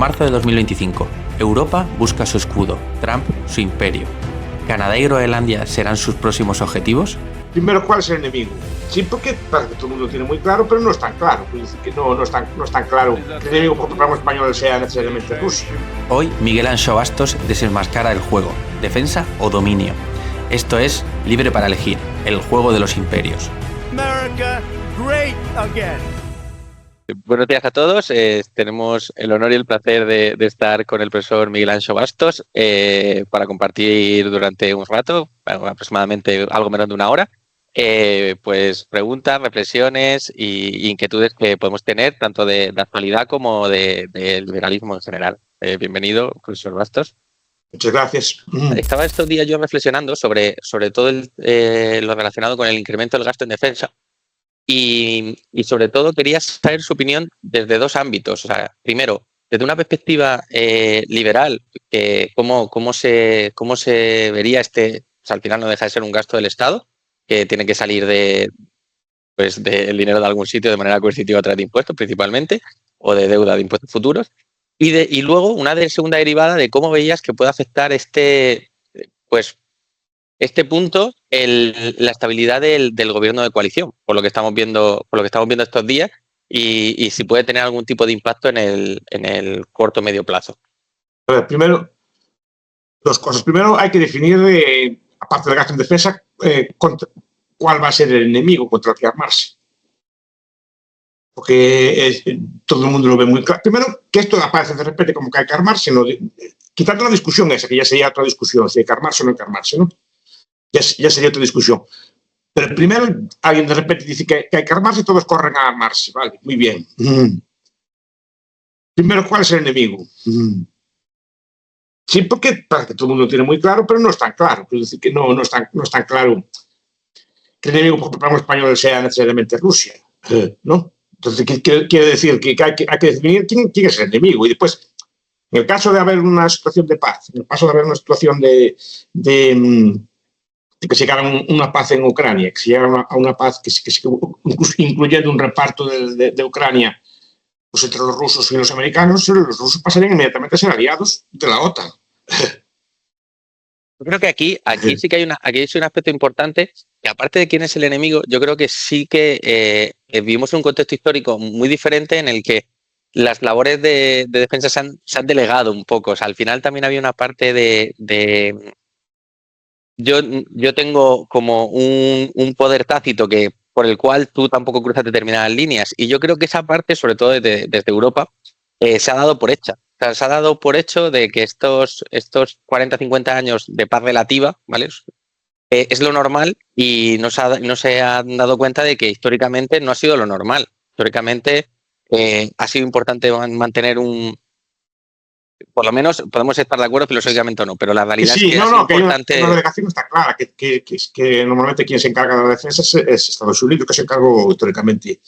Marzo de 2025. Europa busca su escudo, Trump su imperio. ¿Canadá y Groenlandia serán sus próximos objetivos? Primero, ¿cuál es el enemigo? Sí, porque parece que todo el mundo lo tiene muy claro, pero no es tan claro. Es decir, que no es tan claro que el enemigo por programa español sea necesariamente Rusia. Hoy, Miguel Anxo Bastos desenmascara el juego, defensa o dominio. Esto es Libre para elegir, el juego de los imperios. America, great again. Buenos días a todos. Tenemos el honor y el placer de estar con el profesor Miguel Anxo Bastos para compartir durante un rato, aproximadamente algo menos de una hora, pues preguntas, reflexiones e inquietudes que podemos tener, tanto de actualidad como de liberalismo en general. Bienvenido, profesor Bastos. Muchas gracias. Estaba estos días yo reflexionando sobre todo lo relacionado con el incremento del gasto en defensa. Y sobre todo quería saber su opinión desde dos ámbitos. O sea, primero, desde una perspectiva liberal, cómo se vería o sea, al final no deja de ser un gasto del Estado, que tiene que salir del dinero de algún sitio de manera coercitiva a través de impuestos principalmente, o de deuda de impuestos futuros. Y luego una segunda derivada de cómo veías que puede afectar este punto, la estabilidad del gobierno de coalición, por lo que estamos viendo estos días, y si puede tener algún tipo de impacto en el corto o medio plazo. A ver, primero, dos cosas. Primero, hay que definir, aparte del gasto en defensa, cuál va a ser el enemigo contra el que armarse. Porque todo el mundo lo ve muy claro. Primero, que esto aparece de repente como que hay que armarse, ¿no? Quitando la discusión esa, que ya sería otra discusión, si hay que armarse o no hay que armarse, ¿no? Ya sería otra discusión. Pero primero alguien de repente dice que hay que armarse y todos corren a armarse. Vale, muy bien. Primero, ¿cuál es el enemigo? Sí, porque parece que todo el mundo lo tiene muy claro, pero no es tan claro. Es decir, que no es tan claro que el enemigo por programa español sea necesariamente Rusia, ¿no? Entonces, quiere decir que hay que definir quién es el enemigo. Y después, en el caso de haber una situación de paz, en el caso de haber una situación de que se llegara a una paz en Ucrania, que se llegara a una paz incluyendo un reparto de Ucrania pues entre los rusos y los americanos, los rusos pasarían inmediatamente a ser aliados de la OTAN. Yo creo que aquí sí que hay un aspecto importante, que aparte de quién es el enemigo, yo creo que sí que vivimos un contexto histórico muy diferente en el que las labores de defensa se han delegado un poco. O sea, al final también había una parte de yo tengo como un poder tácito por el cual tú tampoco cruzas determinadas líneas, y yo creo que esa parte, sobre todo desde Europa, se ha dado por hecha. O sea, se ha dado por hecho de que estos 40-50 años de paz relativa, ¿vale? Es lo normal, y no se han dado cuenta de que históricamente no ha sido lo normal. Históricamente ha sido importante mantener por lo menos podemos estar de acuerdo filosóficamente o no, pero la realidad es que es importante. Una delegación está clara, que normalmente quien se encarga de la defensa es Estados Unidos, que se encargó históricamente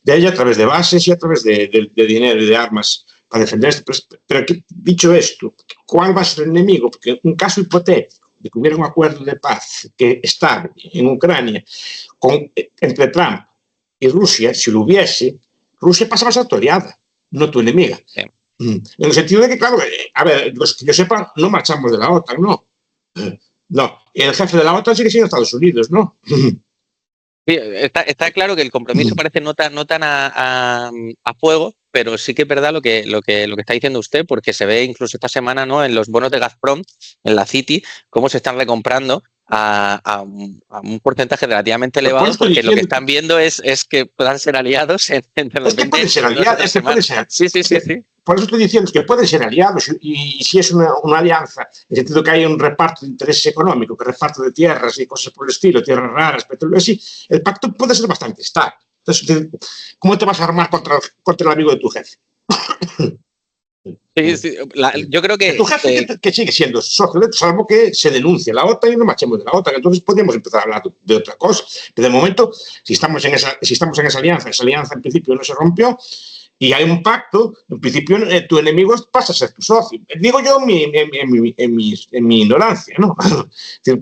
de ella a través de bases y a través de dinero y de armas para defenderse. Pero dicho esto, ¿cuál va a ser el enemigo? Porque un caso hipotético de que hubiera un acuerdo de paz que está en Ucrania entre Trump y Rusia, si lo hubiese, Rusia pasaba a ser tu aliada, no tu enemiga. Sí. En el sentido de que, claro, a ver, los que yo sepa, no marchamos de la OTAN, no. No, el jefe de la OTAN sigue siendo Estados Unidos, ¿no? Sí, está claro que el compromiso parece no tan a fuego, pero sí que es verdad lo que está diciendo usted, porque se ve incluso esta semana, ¿no?, en los bonos de Gazprom, en la City, cómo se están recomprando a un porcentaje relativamente elevado, porque lo que están viendo es que puedan ser aliados en pueden ser aliados, puede ser. Sí. Por eso estoy diciendo que pueden ser aliados, y si es una alianza, en el sentido que hay un reparto de interés económico, que reparto de tierras y cosas por el estilo, tierras raras, petróleo, así, el pacto puede ser bastante estable. Entonces, ¿cómo te vas a armar contra el amigo de tu jefe? Sí, yo creo que... Tu jefe que sigue siendo socio, salvo que se denuncie la OTAN y no marchemos de la OTAN. Entonces podríamos empezar a hablar de otra cosa. Pero de momento, si estamos en esa alianza en principio no se rompió, y hay un pacto, en principio tu enemigo pasa a ser tu socio. Digo yo en mi ignorancia, ¿no?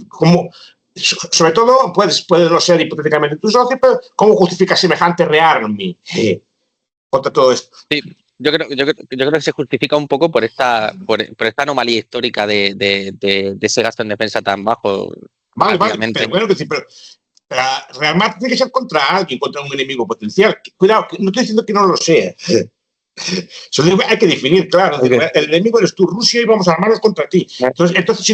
Como, sobre todo, puede no ser hipotéticamente tu socio, pero ¿cómo justifica semejante rearme contra todo esto? Sí. yo creo que se justifica un poco por esta anomalía histórica de ese gasto en defensa tan bajo. Vale, relativamente. pero bueno, pero realmente tiene que ser contra alguien, contra un enemigo potencial. Cuidado, no estoy diciendo que no lo sea. Solo hay que definir, claro. Okay. El enemigo eres tú, Rusia, y vamos a armarnos contra ti. Entonces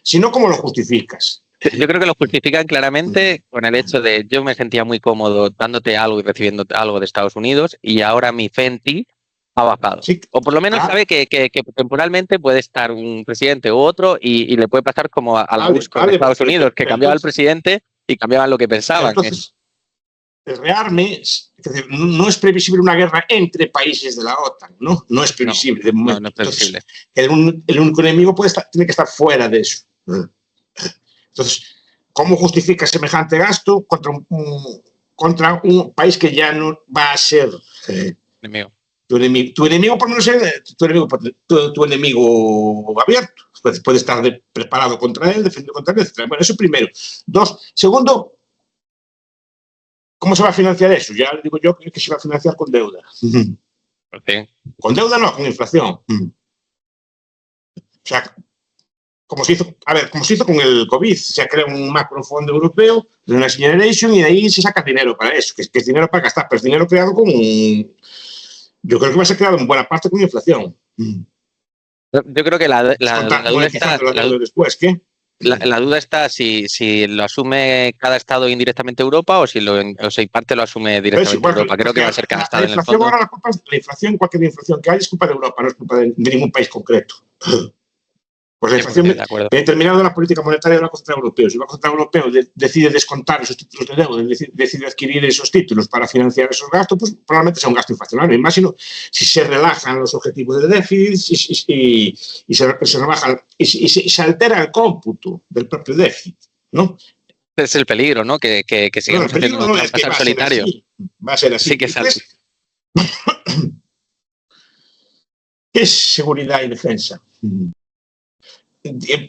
si no, ¿cómo lo justificas? Yo creo que lo justifican claramente con el hecho de yo me sentía muy cómodo dándote algo y recibiendo algo de Estados Unidos y ahora mi fe en ti ha bajado. Sí, O por lo menos sabe que temporalmente puede estar un presidente u otro y le puede pasar como a la Bush con Estados Unidos, que cambiaba el presidente y cambiaban lo que pensaban. Entonces, el rearme, es decir, no es previsible una guerra entre países de la OTAN, ¿no? No es previsible. De momento. No es previsible. Entonces, el único enemigo tiene que estar fuera de eso. Entonces, ¿cómo justifica semejante gasto contra un país que ya no va a ser enemigo? Tu enemigo por no ser tu enemigo abierto. Puede estar preparado contra él, defendido contra él, etc. Bueno, eso primero. Segundo, ¿cómo se va a financiar eso? Ya digo yo que se va a financiar con deuda. Okay. Con deuda no, con inflación. O sea, como se hizo con el COVID, se crea un macrofondo europeo de Next Generation y de ahí se saca dinero para eso, que es dinero para gastar, pero es dinero creado yo creo que va a ser creado en buena parte con inflación. Yo creo que la duda está... después, ¿qué? La duda está si lo asume cada estado indirectamente Europa o si parte lo asume directamente Europa. Creo que va a ser cada estado en el fondo. Ahora la inflación, cualquier inflación que hay es culpa de Europa, no es culpa de ningún país concreto. Pues la inflación viene determinada de la política monetaria de la Banco Central Europeo. Si el Banco Central Europeo decide descontar esos títulos de deuda, decide adquirir esos títulos para financiar esos gastos, pues probablemente sea un gasto inflacionario. Y más si se relajan los objetivos de déficit y se rebajan y se altera el cómputo del propio déficit, ¿no? Es el peligro, ¿no? Que sigamos haciendo un pasar solitario. Va a ser así. Sí que ¿Qué es seguridad y defensa?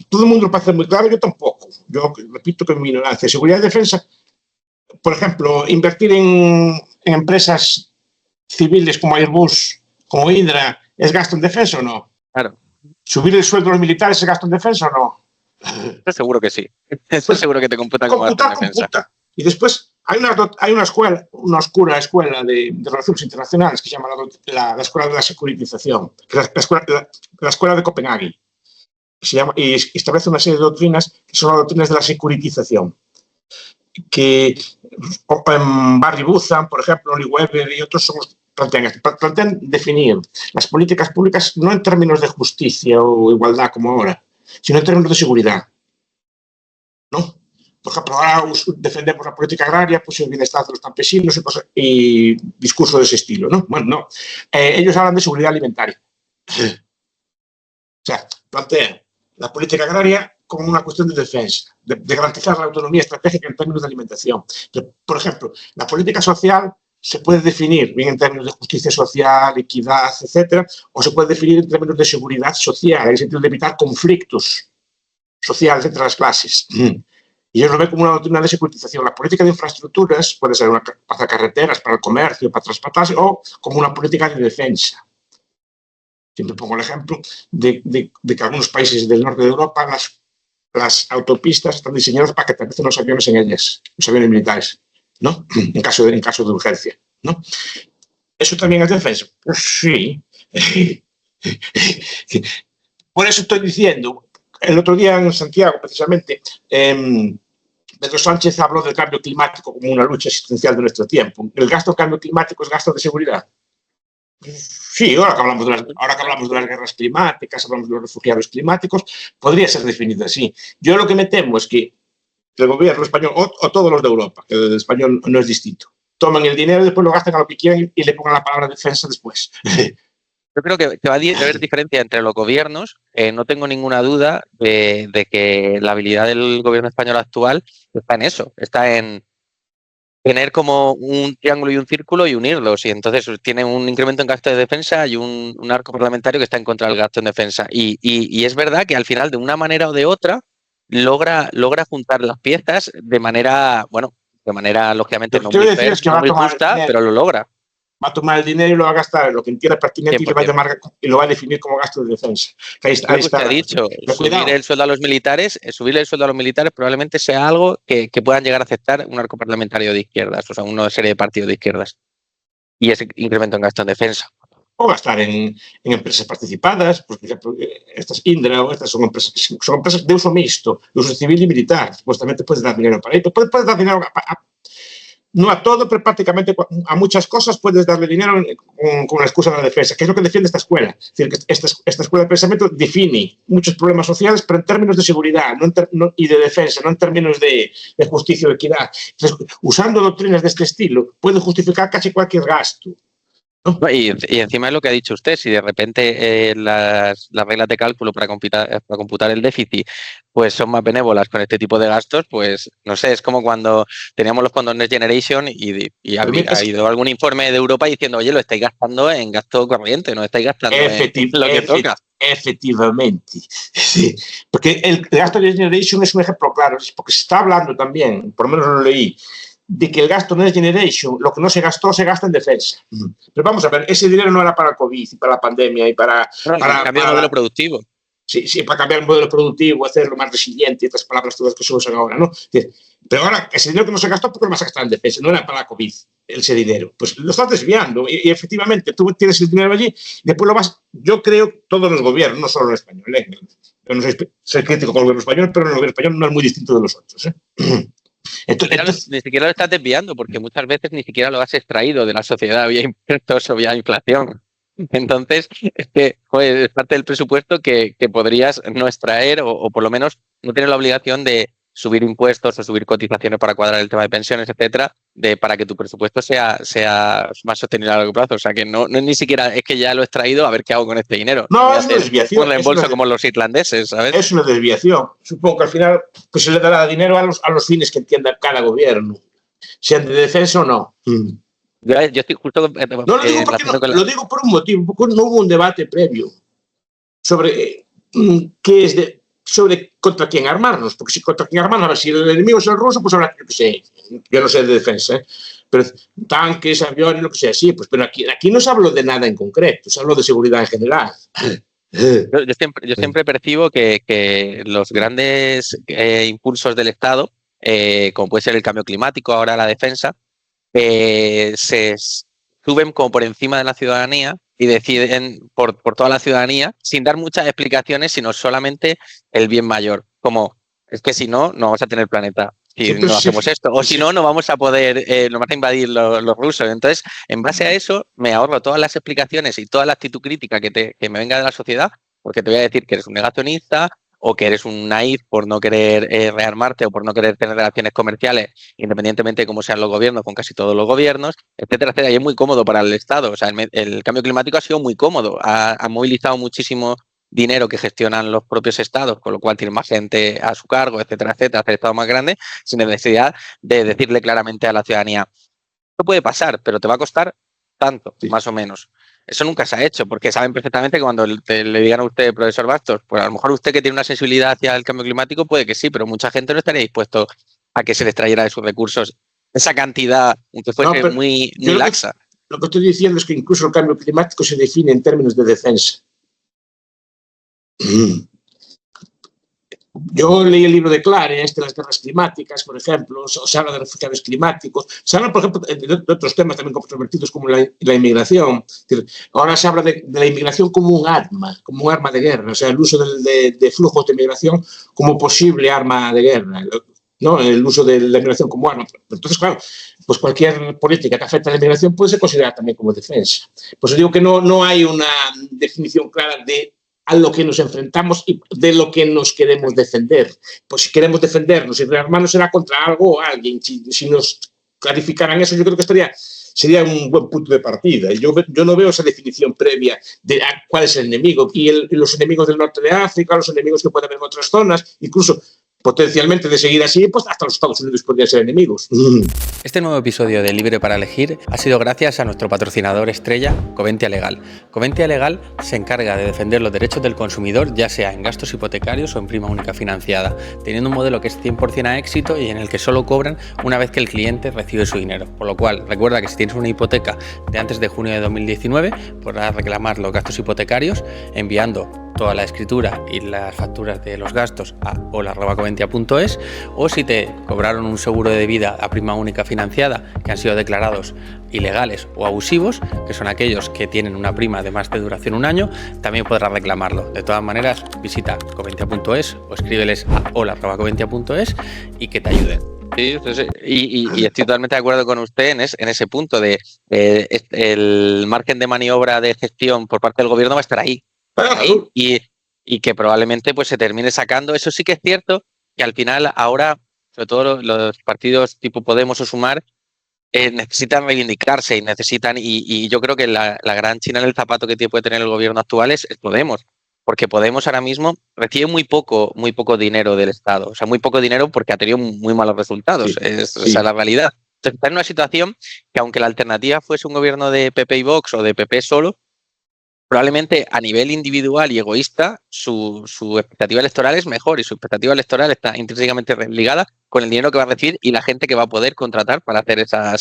Todo el mundo lo parece muy claro, yo tampoco. Yo repito que mi ignorancia. Seguridad y defensa, por ejemplo, invertir en empresas civiles como Airbus, como Hydra, ¿es gasto en defensa o no? Claro. ¿Subir el sueldo de los militares es gasto en defensa o no? Estoy seguro que sí. Estoy seguro que te computan como gasto en defensa. Y después hay una oscura escuela de relaciones internacionales que se llama la Escuela de la Securitización, la Escuela de Copenhague. Y establece una serie de doctrinas que son las doctrinas de la securitización, que Barry Buchan, por ejemplo, Oli Weber y otros plantean definir las políticas públicas no en términos de justicia o igualdad como ahora, sino en términos de seguridad, ¿no? Por ejemplo, ahora defendemos la política agraria, pues el bienestar de los campesinos y discurso de ese estilo, ¿no? Bueno, no. Ellos hablan de seguridad alimentaria. O sea, plantean la política agraria como una cuestión de defensa, de garantizar la autonomía estratégica en términos de alimentación. Pero, por ejemplo, la política social se puede definir bien en términos de justicia social, equidad, etcétera, o se puede definir en términos de seguridad social, en el sentido de evitar conflictos sociales entre las clases. Y ellos lo ven como una doctrina de securitización. La política de infraestructuras puede ser para hacer carreteras, para el comercio, para transportarse, o como una política de defensa. Siempre pongo el ejemplo de que algunos países del norte de Europa las autopistas están diseñadas para que aterricen los aviones en ellas, los aviones militares, ¿no? En caso de urgencia, ¿no? ¿Eso también es defensa? Pues sí. Por eso estoy diciendo, el otro día en Santiago, precisamente, Pedro Sánchez habló del cambio climático como una lucha existencial de nuestro tiempo. ¿El gasto en cambio climático es gasto de seguridad? Sí, ahora que hablamos de las guerras climáticas, hablamos de los refugiados climáticos, podría ser definido así. Yo lo que me temo es que el gobierno español, o todos los de Europa, que el español no es distinto, toman el dinero y después lo gastan a lo que quieran y le pongan la palabra defensa después. Yo creo que va a haber diferencia entre los gobiernos. No tengo ninguna duda de que la habilidad del gobierno español actual está en eso, está en tener como un triángulo y un círculo y unirlos. Y entonces tiene un incremento en gasto de defensa y un arco parlamentario que está en contra del gasto en defensa. Y es verdad que al final, de una manera o de otra, logra juntar las piezas de manera lógicamente no muy justa, pero lo logra. va a tomar el dinero y lo va a gastar en lo que entienda pertinente y lo va a definir como gasto de defensa. Que ahí está. Usted ha dicho, subir el sueldo a los militares probablemente sea algo que puedan llegar a aceptar un arco parlamentario de izquierdas, o sea, una serie de partidos de izquierdas. Y ese incremento en gasto en defensa. O gastar en empresas participadas, por ejemplo, estas Indra o estas son empresas de uso mixto, de uso civil y militar. Supuestamente puedes dar dinero para ello. Puedes dar dinero no a todo, pero prácticamente a muchas cosas puedes darle dinero con la excusa de la defensa, que es lo que defiende esta escuela. Es decir, que esta escuela de pensamiento define muchos problemas sociales, pero en términos de seguridad y de defensa, no en términos de justicia o equidad. Entonces, usando doctrinas de este estilo, puede justificar casi cualquier gasto. ¿No? Y encima es lo que ha dicho usted, si de repente las reglas de cálculo para computar el déficit pues son más benévolas con este tipo de gastos, pues no sé, es como cuando teníamos los fondos Next Generation y ha ido algún informe de Europa diciendo, oye, lo estáis gastando en gasto corriente, no estáis gastando en lo que toca. Efectivamente, sí, porque el gasto de Next Generation es un ejemplo claro, porque se está hablando también, por lo menos lo leí, de que el gasto Next Generation, lo que no se gastó, se gasta en defensa. Pero vamos a ver, ese dinero no era para el COVID y para la pandemia y para cambiar el modelo productivo. Sí, para cambiar el modelo productivo, hacerlo más resiliente, estas palabras todas que se usan ahora, ¿no? Pero ahora, ese dinero que no se gastó, ¿por qué lo vas a gastar en defensa? No era para la COVID, ese dinero. Pues lo estás desviando y efectivamente tú tienes el dinero allí, después lo vas, yo creo, todos los gobiernos, no solo el español, yo no soy crítico con el gobierno español, pero el gobierno español no es muy distinto de los otros, Entonces, ni siquiera lo estás desviando, porque muchas veces ni siquiera lo has extraído de la sociedad vía impuestos o vía inflación. Entonces, es que es parte del presupuesto que podrías no extraer o por lo menos no tener la obligación de subir impuestos o subir cotizaciones para cuadrar el tema de pensiones, etcétera, para que tu presupuesto sea más sostenible a largo plazo. O sea, que no es ni siquiera es que ya lo he extraído, a ver qué hago con este dinero. No, es una desviación. En bolsa como los irlandeses, ¿sabes? Es una desviación. Supongo que al final pues se le dará dinero a los fines que entienda cada gobierno, sean de defensa o no. Yo estoy justo... lo digo por un motivo, porque no hubo un debate previo sobre qué es sobre contra quién armarnos, porque si contra quién armarnos, a ver, si el enemigo es el ruso, pues habrá que sé, yo no sé de defensa, pero tanques, aviones, lo que sea, sí, pues pero aquí no se habló de nada en concreto, se habló de seguridad en general. Yo siempre percibo que los grandes impulsos del Estado, como puede ser el cambio climático, ahora la defensa, se suben como por encima de la ciudadanía y deciden por toda la ciudadanía sin dar muchas explicaciones, sino solamente el bien mayor. Como, es que si no vamos a tener planeta si no hacemos esto. O si no vamos a poder, nos van a invadir los rusos. Entonces, en base a eso, me ahorro todas las explicaciones y toda la actitud crítica que me venga de la sociedad, porque te voy a decir que eres un negacionista o que eres un naif por no querer rearmarte o por no querer tener relaciones comerciales, independientemente de cómo sean los gobiernos, con casi todos los gobiernos, etcétera, etcétera. Y es muy cómodo para el Estado. O sea, el cambio climático ha sido muy cómodo. Ha movilizado muchísimo dinero que gestionan los propios estados, con lo cual tienen más gente a su cargo, etcétera, etcétera, hacer estados más grandes, sin necesidad de decirle claramente a la ciudadanía, esto puede pasar, pero te va a costar tanto, más o menos. Eso nunca se ha hecho, porque saben perfectamente que cuando le digan a usted, profesor Bastos, pues a lo mejor usted que tiene una sensibilidad hacia el cambio climático puede que sí, pero mucha gente no estaría dispuesto a que se les trayera de sus recursos esa cantidad, aunque fuese muy laxa. Lo que estoy diciendo es que incluso el cambio climático se define en términos de defensa. Yo leí el libro de Clare, las guerras climáticas, por ejemplo, se habla de refugiados climáticos, se habla, por ejemplo, de otros temas también controvertidos como la inmigración. Ahora se habla de la inmigración como un arma de guerra, o sea, el uso de flujos de migración como posible arma de guerra, ¿no? El uso de la inmigración como arma. Entonces, claro, pues cualquier política que afecte a la inmigración puede ser considerada también como defensa. Pues digo que no hay una definición clara de a lo que nos enfrentamos y de lo que nos queremos defender. Pues si queremos defendernos y rearmarnos será contra algo o alguien. Si nos clarificaran eso, yo creo que sería un buen punto de partida. Yo no veo esa definición previa de cuál es el enemigo. Y los enemigos del norte de África, los enemigos que puede haber en otras zonas, incluso potencialmente de seguir así, pues hasta los Estados Unidos podrían ser enemigos. Este nuevo episodio de Libre para Elegir ha sido gracias a nuestro patrocinador estrella, Coventia Legal. Coventia Legal se encarga de defender los derechos del consumidor, ya sea en gastos hipotecarios o en prima única financiada, teniendo un modelo que es 100% a éxito y en el que solo cobran una vez que el cliente recibe su dinero. Por lo cual, recuerda que si tienes una hipoteca de antes de junio de 2019, podrás reclamar los gastos hipotecarios enviando toda la escritura y las facturas de los gastos a hola@coventia.es, o si te cobraron un seguro de vida a prima única financiada que han sido declarados ilegales o abusivos, que son aquellos que tienen una prima de más de duración un año, también podrás reclamarlo. De todas maneras, visita coventia.es o escríbeles a hola@coventia.es y que te ayuden. Sí, y estoy totalmente de acuerdo con usted en ese punto de el margen de maniobra de gestión por parte del gobierno va a estar ahí. Y que probablemente pues se termine sacando. Eso sí que es cierto que al final ahora, sobre todo los partidos tipo Podemos o Sumar, necesitan reivindicarse y yo creo que la gran china en el zapato que puede tener el gobierno actual es Podemos, porque Podemos ahora mismo recibe muy poco dinero del Estado, o sea, muy poco dinero porque ha tenido muy malos resultados, esa es la realidad. Entonces, está en una situación que aunque la alternativa fuese un gobierno de PP y Vox o de PP solo, probablemente a nivel individual y egoísta su expectativa electoral es mejor y su expectativa electoral está intrínsecamente ligada con el dinero que va a recibir y la gente que va a poder contratar para hacer esa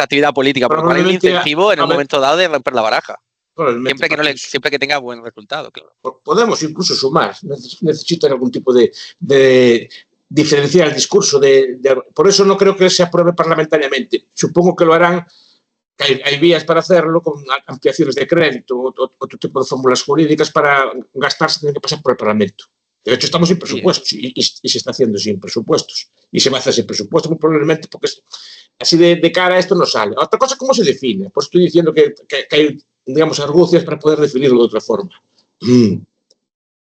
actividad política, porque hay un incentivo en un momento dado de romper la baraja. Siempre que tenga buen resultado, claro. Podemos incluso Sumar, necesitan algún tipo de diferenciar el discurso. Por eso no creo que se apruebe parlamentariamente. Supongo que lo harán. Hay vías para hacerlo con ampliaciones de crédito, otro tipo de fórmulas jurídicas para gastarse, tienen que pasar por el Parlamento. De hecho, estamos sin presupuestos y se está haciendo sin presupuestos. Y se va a hacer sin presupuestos muy probablemente porque así de cara a esto no sale. Otra cosa, ¿cómo se define? Pues estoy diciendo que hay, digamos, argucias para poder definirlo de otra forma.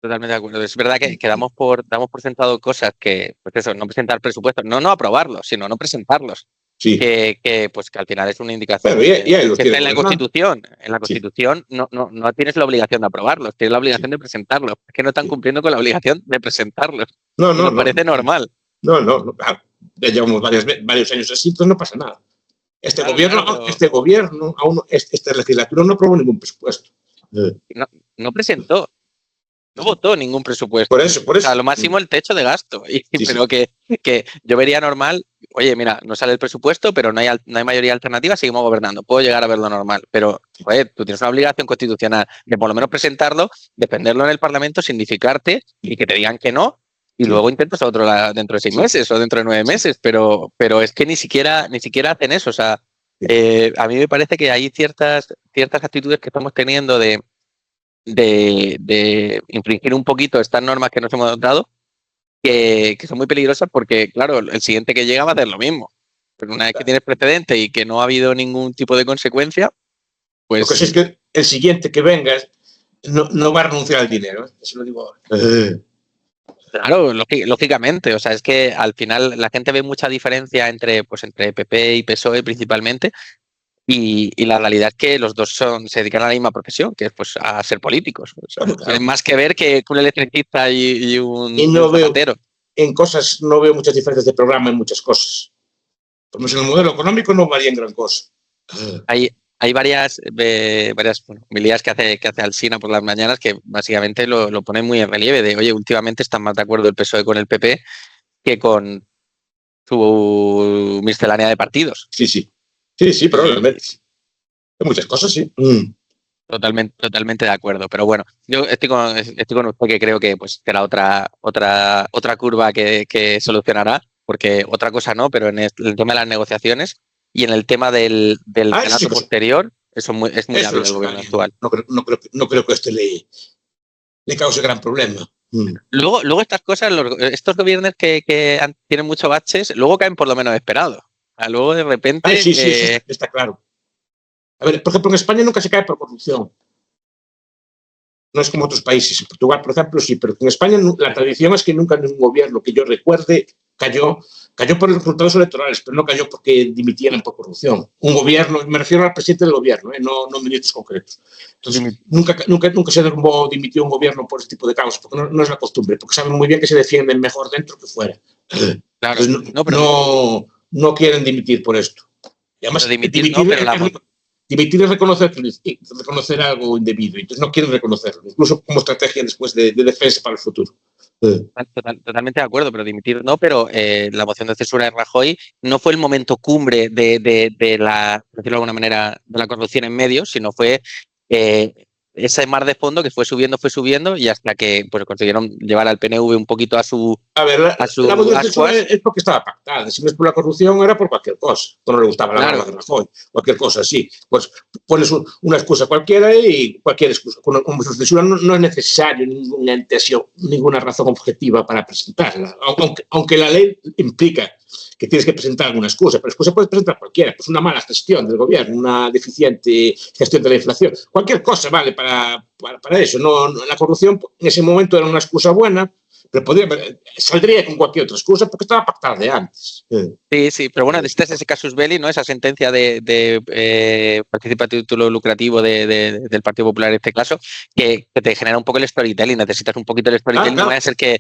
Totalmente de acuerdo. Es verdad que damos por sentado cosas que, pues eso, no presentar presupuestos, no aprobarlos, sino no presentarlos. Sí. Que al final es una indicación que está en la Constitución. En la Constitución no tienes la obligación de varios tienes la obligación de presentarlos. Es que no están cumpliendo con la obligación de presentarlos. Me parece normal. No. Ya llevamos varios años así, entonces no pasa nada. Esta legislatura no aprobó ningún presupuesto. No presentó. No votó ningún presupuesto. Por eso. O sea, lo máximo el techo de gasto. Pero que yo vería normal, oye, mira, no sale el presupuesto, pero no hay mayoría alternativa, seguimos gobernando. Puedo llegar a verlo normal. Pero, oye, tú tienes una obligación constitucional de por lo menos presentarlo, defenderlo en el Parlamento, significarte y que te digan que no, y luego intentas otro dentro de 6 meses o dentro de 9 meses. Pero es que ni siquiera hacen eso. O sea, a mí me parece que hay ciertas actitudes que estamos teniendo de infringir un poquito estas normas que nos hemos dado, que son muy peligrosas porque, claro, el siguiente que llega va a hacer lo mismo. Pero una vez que tienes precedente y que no ha habido ningún tipo de consecuencia, pues... Lo que sí es que el siguiente que venga no va a renunciar al dinero. Eso lo digo ahora. Claro, lógicamente. O sea, es que al final la gente ve mucha diferencia entre PP y PSOE principalmente. Y la realidad es que los dos se dedican a la misma profesión, que es pues a ser políticos. O sea, claro. Tienen más que ver que un electricista y un zapatero. No veo muchas diferencias de programa en muchas cosas. Por lo menos en el modelo económico no varía en gran cosa. Hay varias homilías que hace Alsina por las mañanas que básicamente lo ponen muy en relieve de, oye, últimamente están más de acuerdo el PSOE con el PP que con su miscelánea de partidos. Sí, probablemente. Hay muchas cosas, sí. Totalmente de acuerdo. Pero bueno, yo estoy con usted que creo que pues será otra curva que solucionará, porque otra cosa no, pero en el tema de las negociaciones y en el tema del mandato posterior, es muy hábil el gobierno actual. No creo que esto le cause gran problema. Luego estas cosas, estos gobiernos que tienen muchos baches, luego caen por lo menos esperados. Luego de repente... Sí, está claro. A ver, por ejemplo, en España nunca se cae por corrupción. No es como otros países. En Portugal, por ejemplo, sí, pero en España la tradición es que nunca ningún gobierno que yo recuerde cayó por los resultados electorales, pero no cayó porque dimitieran por corrupción. Un gobierno, me refiero al presidente del gobierno, no ministros concretos. Entonces, nunca se derrumbó, dimitió un gobierno por ese tipo de causas, porque no es la costumbre, porque saben muy bien que se defienden mejor dentro que fuera. Claro, entonces, no quieren dimitir por esto. Y además, dimitir es reconocer algo indebido, entonces no quieren reconocerlo, incluso como estrategia después de defensa para el futuro. Totalmente de acuerdo, pero dimitir no, pero la moción de censura de Rajoy no fue el momento cumbre de la, por decirlo de alguna manera, de la corrupción en medios, sino fue ese mar de fondo que fue subiendo y hasta que pues consiguieron llevar al PNV un poquito a su... A ver, la moción de censura es porque estaba pactada. Si no es por la corrupción, era por cualquier cosa. No le gustaba la barba de Rajoy, cualquier cosa así. Pues pones una excusa cualquiera y cualquier excusa. Con moción de censura no es necesario ninguna razón objetiva para presentarla. Aunque la ley implica que tienes que presentar alguna excusa, pero excusa puedes presentar cualquiera, pues una mala gestión del gobierno, una deficiente gestión de la inflación, cualquier cosa vale para eso. La corrupción en ese momento era una excusa buena, pero saldría con cualquier otra excusa porque estaba pactada de antes. Sí, pero bueno, necesitas ese casus belli, ¿no? Esa sentencia de participa a título lucrativo del Partido Popular en este caso, que te genera un poco el storytelling, necesitas un poquito el storytelling, no vaya a ser que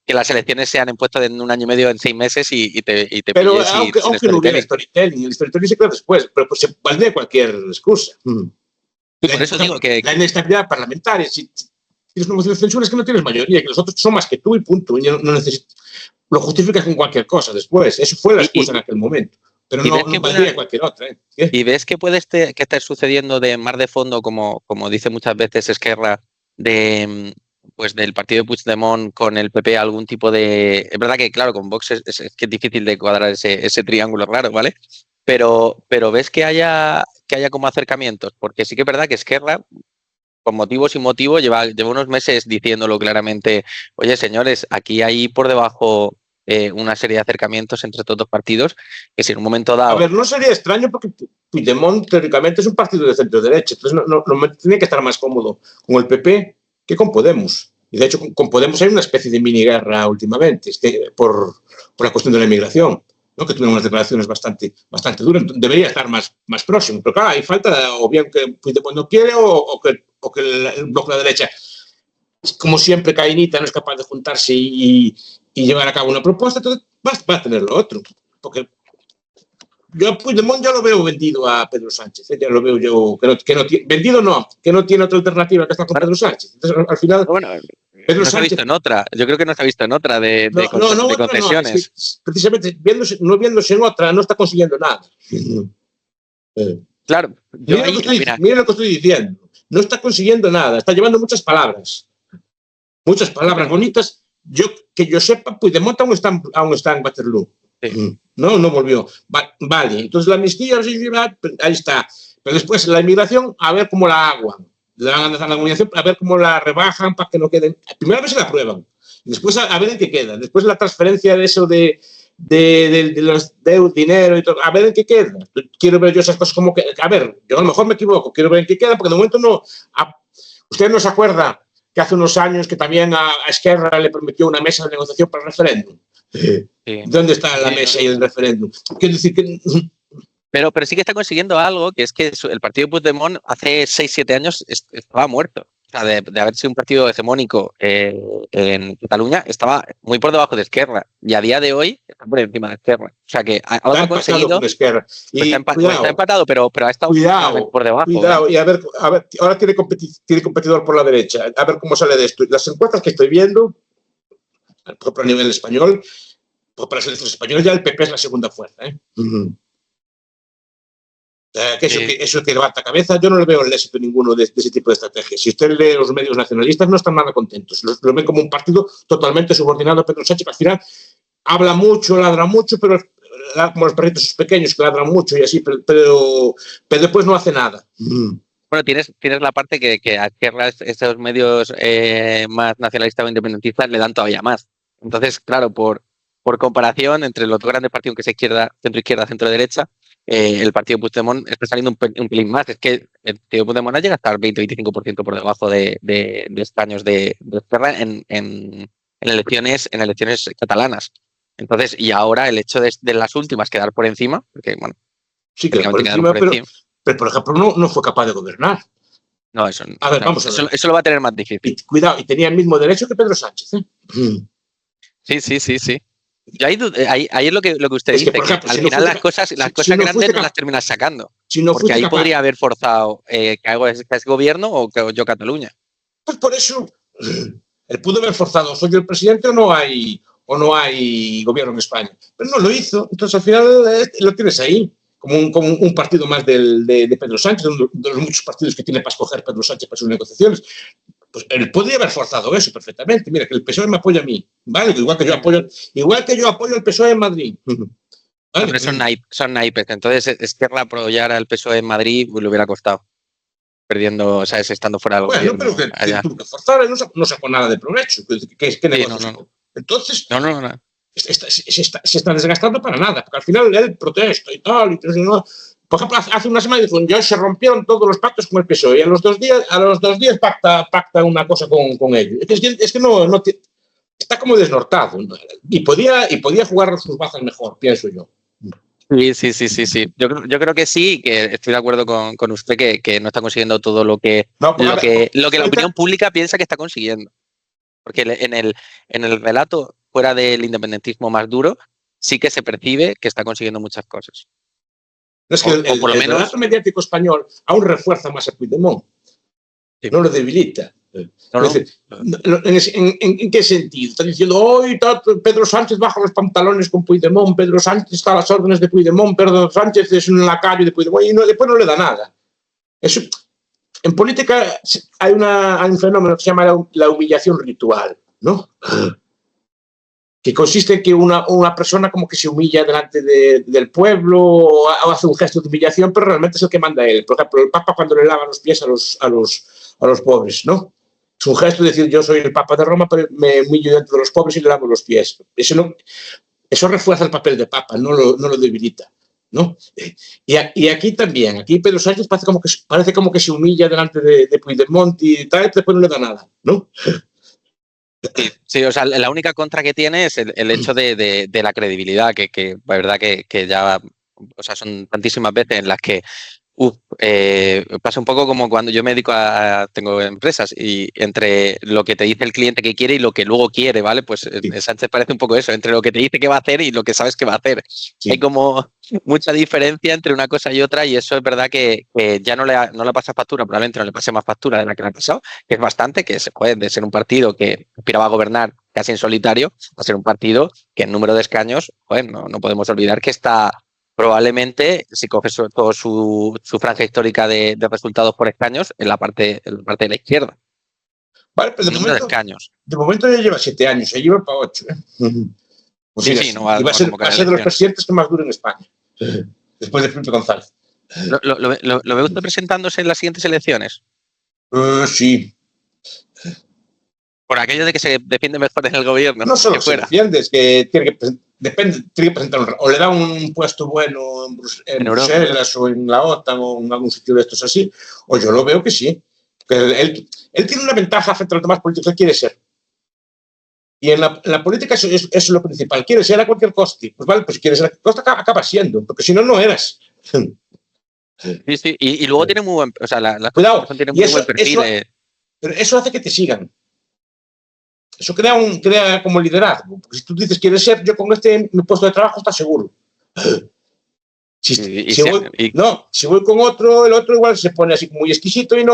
las elecciones sean impuestas en un año y medio, en 6 meses y te pero pilles aunque no hubiera storytelling, el storytelling se queda después, pero pues se valdría cualquier excusa. Por eso digo que... La inestabilidad parlamentaria, si tienes una moción de censura es que no tienes mayoría, que los otros son más que tú y punto. Y no necesitas, lo justificas con cualquier cosa después. Eso fue la excusa en aquel momento. Pero no valdría cualquier otra. ¿Y ves que puede que esté sucediendo de mar de fondo, como dice muchas veces Esquerra, pues del partido de Puigdemont con el PP algún tipo de... Es verdad que, claro, con Vox es que es difícil de cuadrar ese triángulo raro, ¿vale? Pero ves que haya como acercamientos, porque sí que es verdad que Esquerra, con motivo sin motivo, lleva unos meses diciéndolo claramente, oye, señores, aquí hay por debajo una serie de acercamientos entre estos dos partidos, que si en un momento dado... A ver, no sería extraño porque Puigdemont teóricamente es un partido de centro-derecha, entonces no tiene que estar más cómodo con el PP que con Podemos. Y de hecho con Podemos hay una especie de mini-guerra últimamente, por la cuestión de la inmigración, ¿no? Que tuvieron unas declaraciones bastante duras. Debería estar más próximo, pero claro, hay falta o bien que Puigdemont no quiere o que el bloque de la derecha, como siempre, Cainita no es capaz de juntarse y llevar a cabo una propuesta, entonces va a tener lo otro. Porque yo a Puigdemont ya lo veo vendido a Pedro Sánchez, ya lo veo yo, vendido no, que no tiene otra alternativa que estar con Pedro Sánchez. Entonces, al final... Bueno, Pedro no Sánchez, se ha visto en otra, yo creo que no se ha visto en otra de concesiones. No, es que, precisamente, viéndose en otra, no está consiguiendo nada. Claro. Mira lo que estoy diciendo. No está consiguiendo nada, está llevando muchas palabras bonitas. Que yo sepa, Puigdemont aún está en Waterloo. Sí. No volvió. Vale, entonces la amnistía, ahí está. Pero después la inmigración, a ver cómo la aguan. Le van a dar la inmigración, a ver cómo la rebajan para que no queden. Primero a ver si la aprueban. Después a ver en qué queda. Después la transferencia de eso de los dinero y todo, a ver en qué queda. Quiero ver yo esas cosas como que, a ver, yo a lo mejor me equivoco, quiero ver en qué queda, porque de momento no. ¿Usted no se acuerda que hace unos años que también a Esquerra le prometió una mesa de negociación para el referéndum? Sí. ¿Dónde está la mesa y el referéndum? Quiero decir que... Pero sí que está consiguiendo algo, que es que el partido de Puigdemont hace 6-7 años estaba muerto. O sea, de haber sido un partido hegemónico en Cataluña, estaba muy por debajo de Esquerra. Y a día de hoy está por encima de Esquerra. O sea, que algo ha conseguido... Está empatado, pero ha estado por debajo. Cuidado, y a ver, ahora tiene competidor por la derecha. A ver cómo sale de esto. Las encuestas que estoy viendo, por ejemplo, a nivel español, para las elecciones españolas ya el PP es la segunda fuerza. Eso que levanta cabeza, yo no le veo el éxito ninguno de ese tipo de estrategias. Si usted lee los medios nacionalistas, no están nada contentos. Lo ven como un partido totalmente subordinado a Pedro Sánchez. Al final habla mucho, ladra mucho, pero como los perritos pequeños que ladran mucho y así, pero después no hace nada. Bueno, tienes la parte que a Esquerra estos medios más nacionalistas o independentistas le dan todavía más. Entonces, claro, por comparación entre los dos grandes partidos que es centro-izquierda, centro-derecha, el partido Puigdemont está saliendo un pelín más. Es que el partido Puigdemont llega a estar 20-25% por debajo de escaños de Esquerra en elecciones catalanas. Entonces, y ahora el hecho de las últimas quedar por encima, porque bueno, Sí, que por quedaron encima, pero, por ejemplo, no fue capaz de gobernar. No, eso, A ver, no, vamos a ver. eso lo va a tener más difícil. Y, cuidado, y tenía el mismo derecho que Pedro Sánchez. Sí. Yo ahí es lo que usted Es que, dice, por ejemplo, que al si no final fuiste las cosas si no grandes fuiste no las terminas sacando. Si no Porque fuiste ahí capaz, podría haber forzado que hago ese gobierno o que yo Cataluña. pues por eso él pudo haber forzado, soy yo el presidente o no hay gobierno en España. Pero no lo hizo. Entonces, al final, lo tienes ahí, como un partido más de Pedro Sánchez, uno de los muchos partidos que tiene para escoger Pedro Sánchez para sus negociaciones. Pues él podría haber forzado eso perfectamente. Mira, que el PSOE me apoya a mí, ¿vale? Igual que yo apoyo al PSOE en Madrid. ¿Vale? Pero son naipes. Entonces, Esquerra apoyar al PSOE en Madrid le hubiera costado. Perdiendo, ¿sabes? Estando fuera del gobierno. Bueno, pero que tuvo que forzar, no sacó nada de provecho. ¿Qué negocio? No. Entonces, no. Se están desgastando para nada, porque al final él protesta y tal. No. Por ejemplo, hace una semana dijo, ya se rompieron todos los pactos con el PSOE y a los dos días pacta una cosa con ellos. Es que no está como desnortado, ¿no? y podía jugar sus bazas mejor, pienso yo. Sí. Yo creo que sí, que estoy de acuerdo con usted que no está consiguiendo todo lo que la opinión pública piensa que está consiguiendo. Porque en el relato fuera del independentismo más duro sí que se percibe que está consiguiendo muchas cosas. Es que el relato mediático español aún refuerza más a Puigdemont, no lo debilita. ¿En qué sentido? Están diciendo, hoy Pedro Sánchez baja los pantalones con Puigdemont, Pedro Sánchez está a las órdenes de Puigdemont, Pedro Sánchez es un lacayo de Puigdemont, y después no le da nada. En política hay un fenómeno que se llama la humillación ritual, ¿no? Que consiste en que una persona como que se humilla delante del pueblo o hace un gesto de humillación, pero realmente es el que manda él. Por ejemplo, el Papa cuando le lava los pies a los pobres, ¿no? Es un gesto de decir, yo soy el Papa de Roma, pero me humillo delante de los pobres y le lavo los pies. Eso refuerza el papel de Papa, no lo debilita, ¿no? Y aquí también, aquí Pedro Sánchez parece como que se humilla delante de Puigdemont y tal, y después no le da nada, ¿no? Sí, o sea, la única contra que tiene es el hecho de la credibilidad, que la verdad que ya, o sea, son tantísimas veces en las que pasa un poco como cuando yo me dedico tengo empresas y entre lo que te dice el cliente que quiere y lo que luego quiere, ¿vale? Pues Sánchez parece un poco eso, entre lo que te dice que va a hacer y lo que sabes que va a hacer. Sí. Hay como mucha diferencia entre una cosa y otra y eso es verdad que ya no le pasa factura, probablemente no le pase más factura de la que le ha pasado, que es bastante, que se puede de ser un partido que aspiraba a gobernar casi en solitario, a ser un partido que en número de escaños, bueno, no podemos olvidar que está probablemente, si coges todo su franja histórica de resultados por escaños, en la parte de la izquierda. Vale, pero de momento ya lleva 7 años, ya lleva para 8. No va, y va a ser de los presidentes que más duran en España, después de Felipe González. ¿Lo ve usted presentándose en las siguientes elecciones? Sí. Por aquello de que se defiende mejor en el gobierno. No solo se defiende, es que tiene que presentar o le da un puesto bueno en Bruselas o en la OTAN o en algún sitio de estos así, o yo lo veo que sí. Que él tiene una ventaja frente a los demás políticos, él quiere ser. Y en la política eso es lo principal, quiere ser a cualquier coste. Pues vale, pues si quieres ser a cualquier coste acaba siendo, porque si no, no eras. Sí, y luego tiene muy buen, o sea, cuidado, tiene muy buen perfil. Pero eso hace que te sigan. Eso crea como liderazgo. Porque si tú dices, quieres ser, yo con mi puesto de trabajo está seguro. Si voy con otro, el otro igual se pone así muy exquisito y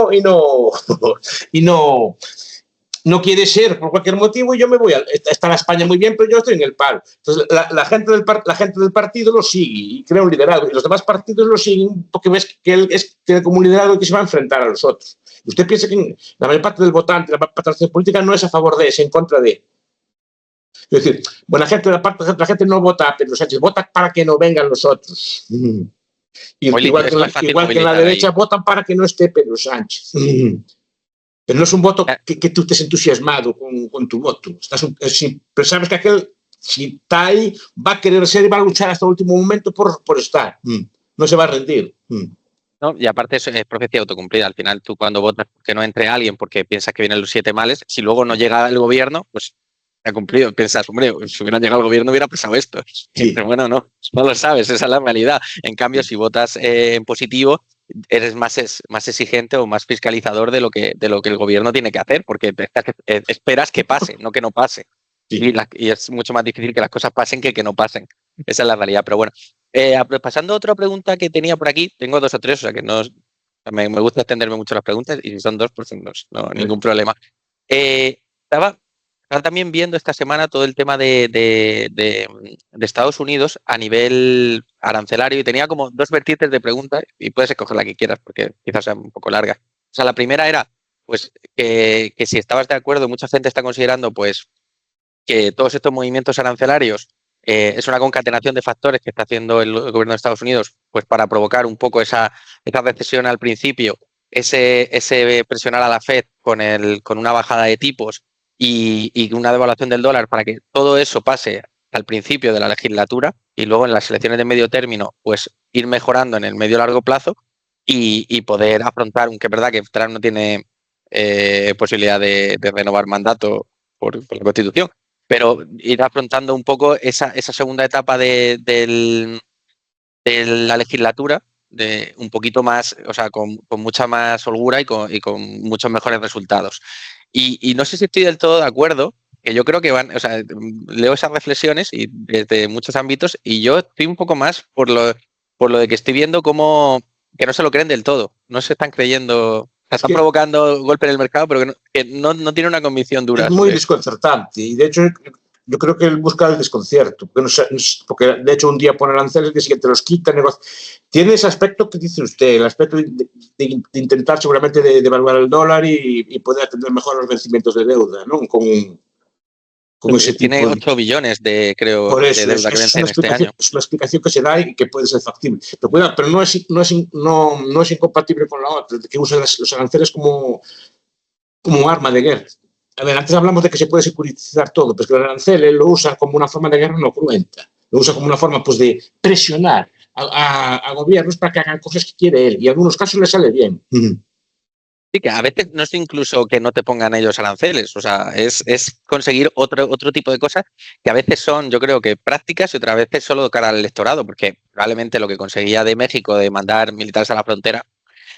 no quiere ser por cualquier motivo y yo me voy. Está en España muy bien, pero yo estoy en el palo. Entonces la gente del partido lo sigue y crea un liderazgo. Y los demás partidos lo siguen porque ves que él tiene como un liderazgo que se va a enfrentar a los otros. Y usted piensa que la mayor parte del votante, la parte política no es a favor de, es en contra de. Es decir, la gente no vota a Pedro Sánchez, vota para que no vengan los otros. Igual que en la derecha ahí votan para que no esté Pedro Sánchez. Pero no es un voto que tú estés entusiasmado con tu voto. Pero sabes que aquel, si está ahí, va a querer ser y va a luchar hasta el último momento por estar. No se va a rendir. ¿No? Y aparte eso es profecía autocumplida. Al final tú cuando votas que no entre alguien porque piensas que vienen los 7 males, si luego no llega el gobierno, pues ha cumplido. Piensas, hombre, si hubieran llegado al gobierno hubiera pasado esto. Sí. Pero bueno, no lo sabes, esa es la realidad. En cambio, si votas en positivo, eres más exigente o más fiscalizador de lo que el gobierno tiene que hacer, porque esperas que pase, no que no pase. Sí. Y es mucho más difícil que las cosas pasen que no pasen. Esa es la realidad. Pero bueno, pasando a otra pregunta que tenía por aquí, tengo 2 o 3, o sea que no me gusta extenderme mucho las preguntas, y si son 2, pues no ningún problema. Estaba también viendo esta semana todo el tema de Estados Unidos a nivel arancelario, y tenía como 2 vertientes de preguntas, y puedes escoger la que quieras porque quizás sea un poco larga. O sea, la primera era pues que si estabas de acuerdo, mucha gente está considerando pues que todos estos movimientos arancelarios es una concatenación de factores que está haciendo el gobierno de Estados Unidos pues para provocar un poco esa recesión al principio, ese presionar a la Fed con una bajada de tipos y una devaluación del dólar para que todo eso pase al principio de la legislatura y luego en las elecciones de medio término pues ir mejorando en el medio largo plazo y poder afrontar, aunque es verdad que Trump no tiene posibilidad de renovar mandato por la Constitución, pero ir afrontando un poco esa segunda etapa de la legislatura de un poquito más, o sea, con mucha más holgura y con muchos mejores resultados. Y no sé si estoy del todo de acuerdo, que yo creo que o sea, leo esas reflexiones y desde muchos ámbitos, y yo estoy un poco más por lo de que estoy viendo como que no se lo creen del todo, no se están creyendo. Están provocando golpe en el mercado, pero que no tiene una convicción dura. Es muy desconcertante, y de hecho yo creo que él busca el desconcierto, porque de hecho un día pone aranceles, el día siguiente los quita. Tiene ese aspecto que dice usted, el aspecto de intentar seguramente de devaluar el dólar y poder atender mejor los vencimientos de deuda, ¿no? Con ese tipo tiene 8 billones de deuda que vence en este año. Es una explicación que se da y que puede ser factible. Pero cuidado, pero no es incompatible con la otra, de que usa los aranceles como arma de guerra. A ver, antes hablamos de que se puede securitizar todo, pero es que el arancel él lo usa como una forma de guerra no cruenta. Lo usa como una forma pues, de presionar a gobiernos para que hagan cosas que quiere él. Y en algunos casos le sale bien. Sí, que a veces no es incluso que no te pongan ellos aranceles, o sea, es conseguir otro tipo de cosas que a veces son, yo creo que prácticas, y otras veces solo de cara al electorado, porque probablemente lo que conseguía de México de mandar militares a la frontera,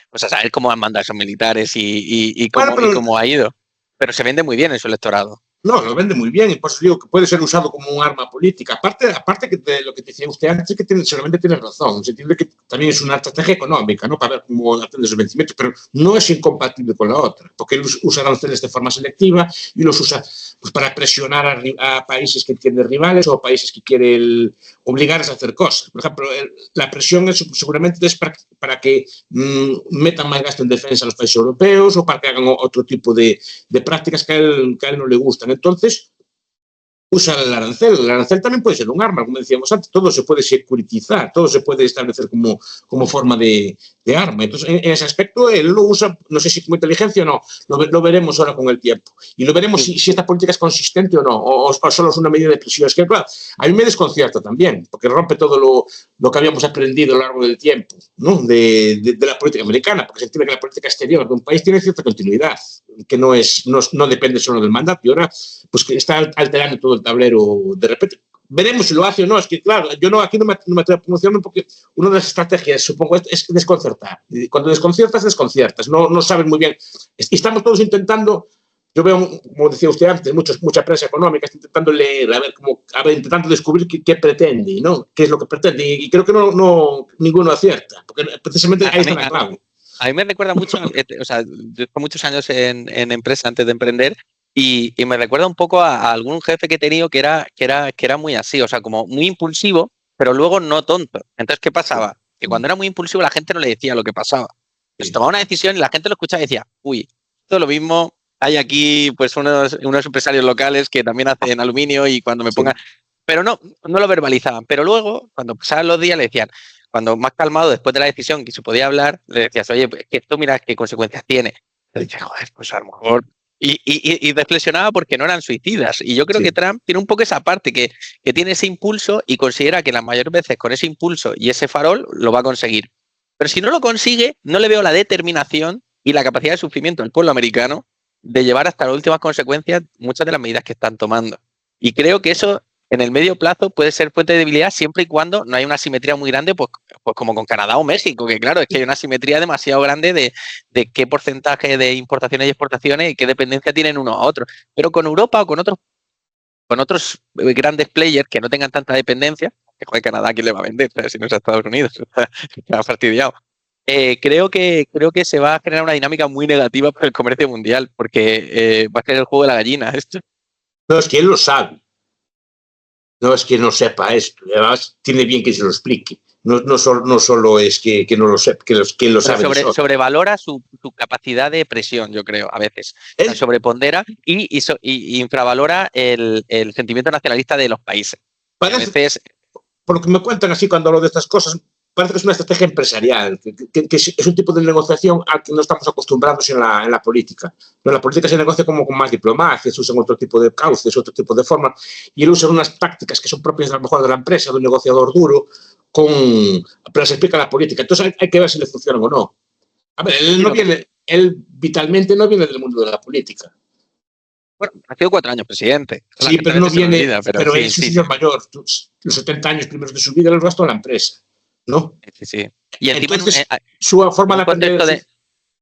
pues a saber cómo han mandado esos militares y cómo ha ido. Pero se vende muy bien en su electorado. No, lo vende muy bien, y por eso digo que puede ser usado como un arma política. Aparte que de lo que decía usted antes, que seguramente tiene razón, en el sentido de que también es una estrategia económica, ¿no? Para ver cómo atender los vencimientos, pero no es incompatible con la otra, porque él usa aranceles de forma selectiva y los usa pues, para presionar a países que tienen rivales o países que quieren obligarles a hacer cosas. Por ejemplo, la presión seguramente es para que metan más gasto en defensa a los países europeos o para que hagan otro tipo de prácticas que a él no le gustan. Entonces, usa el arancel. El arancel también puede ser un arma, como decíamos antes. Todo se puede securitizar, todo se puede establecer como forma de arma. Entonces, en ese aspecto, él lo usa, no sé si como inteligencia o no, lo veremos ahora con el tiempo. Y lo veremos si esta política es consistente o no, o solo es una medida de presión. Es que, claro, a mí me desconcierta también, porque rompe todo lo que habíamos aprendido a lo largo del tiempo, ¿no? de la política americana, porque se entiende que la política exterior de un país tiene cierta continuidad, que no depende solo del mandato, y ahora pues que está alterando todo el tablero de repente. Veremos si lo hace o no. Es que, claro, yo aquí no me atrevo a pronunciarme porque una de las estrategias, supongo, es desconcertar. Y cuando desconciertas. No sabes muy bien. Y estamos todos intentando, yo veo, como decía usted antes, mucha prensa económica, está intentando leer, intentando descubrir qué pretende, ¿no? Qué es lo que pretende. Y creo que ninguno acierta, porque precisamente ahí está la clave. A mí me recuerda mucho, o sea, yo tengo muchos años en empresa antes de emprender, y me recuerda un poco a algún jefe que he tenido que era muy así, o sea, como muy impulsivo, pero luego no tonto. Entonces, ¿qué pasaba? Que cuando era muy impulsivo la gente no le decía lo que pasaba. Pues tomaba una decisión y la gente lo escuchaba y decía, uy, esto es lo mismo, hay aquí pues unos empresarios locales que también hacen aluminio y cuando me pongan... Pero no lo verbalizaban. Pero luego, cuando pasaban los días, le decían, cuando más calmado, después de la decisión que se podía hablar, le decías, oye, pues, que esto mira qué consecuencias tiene. Le dije, joder, pues a lo mejor... Y reflexionaba porque no eran suicidas. Y yo creo que Trump tiene un poco esa parte que tiene ese impulso y considera que las mayores veces con ese impulso y ese farol lo va a conseguir. Pero si no lo consigue, no le veo la determinación y la capacidad de sufrimiento del pueblo americano de llevar hasta las últimas consecuencias muchas de las medidas que están tomando. Y creo que eso en el medio plazo puede ser fuente de debilidad siempre y cuando no haya una asimetría muy grande, pues como con Canadá o México, que claro, es que hay una asimetría demasiado grande de qué porcentaje de importaciones y exportaciones y qué dependencia tienen unos a otros. Pero con Europa o con otros grandes players que no tengan tanta dependencia, que joder, Canadá, ¿quién le va a vender? Si no es a Estados Unidos, está fastidiado. Creo que se va a generar una dinámica muy negativa para el comercio mundial, porque va a ser el juego de la gallina esto. No, es que él lo sabe. No es que no sepa esto. Además, tiene bien que se lo explique. No solo es que no lo sepa, que él lo sabe. Sobrevalora su capacidad de presión, yo creo, a veces. O sea, sobrepondera y infravalora el sentimiento nacionalista de los países. Parece, a veces, por lo que me cuentan así cuando hablo de estas cosas, parece que es una estrategia empresarial, que es un tipo de negociación al que no estamos acostumbrados en la política. En la política se negocia como con más diplomacia, se usan otro tipo de cauces, otro tipo de formas, y él usa unas tácticas que son propias a lo mejor de la empresa, de un negociador duro, pero se explica la política. Entonces hay que ver si le funcionan o no. A ver, él vitalmente no viene del mundo de la política. Bueno, ha sido 4 años presidente. Sí, pero no viene, pero él es un señor mayor. Los 70 años primeros de su vida los gastó en la empresa, ¿no? Sí. Y encima entonces, su forma de aprender...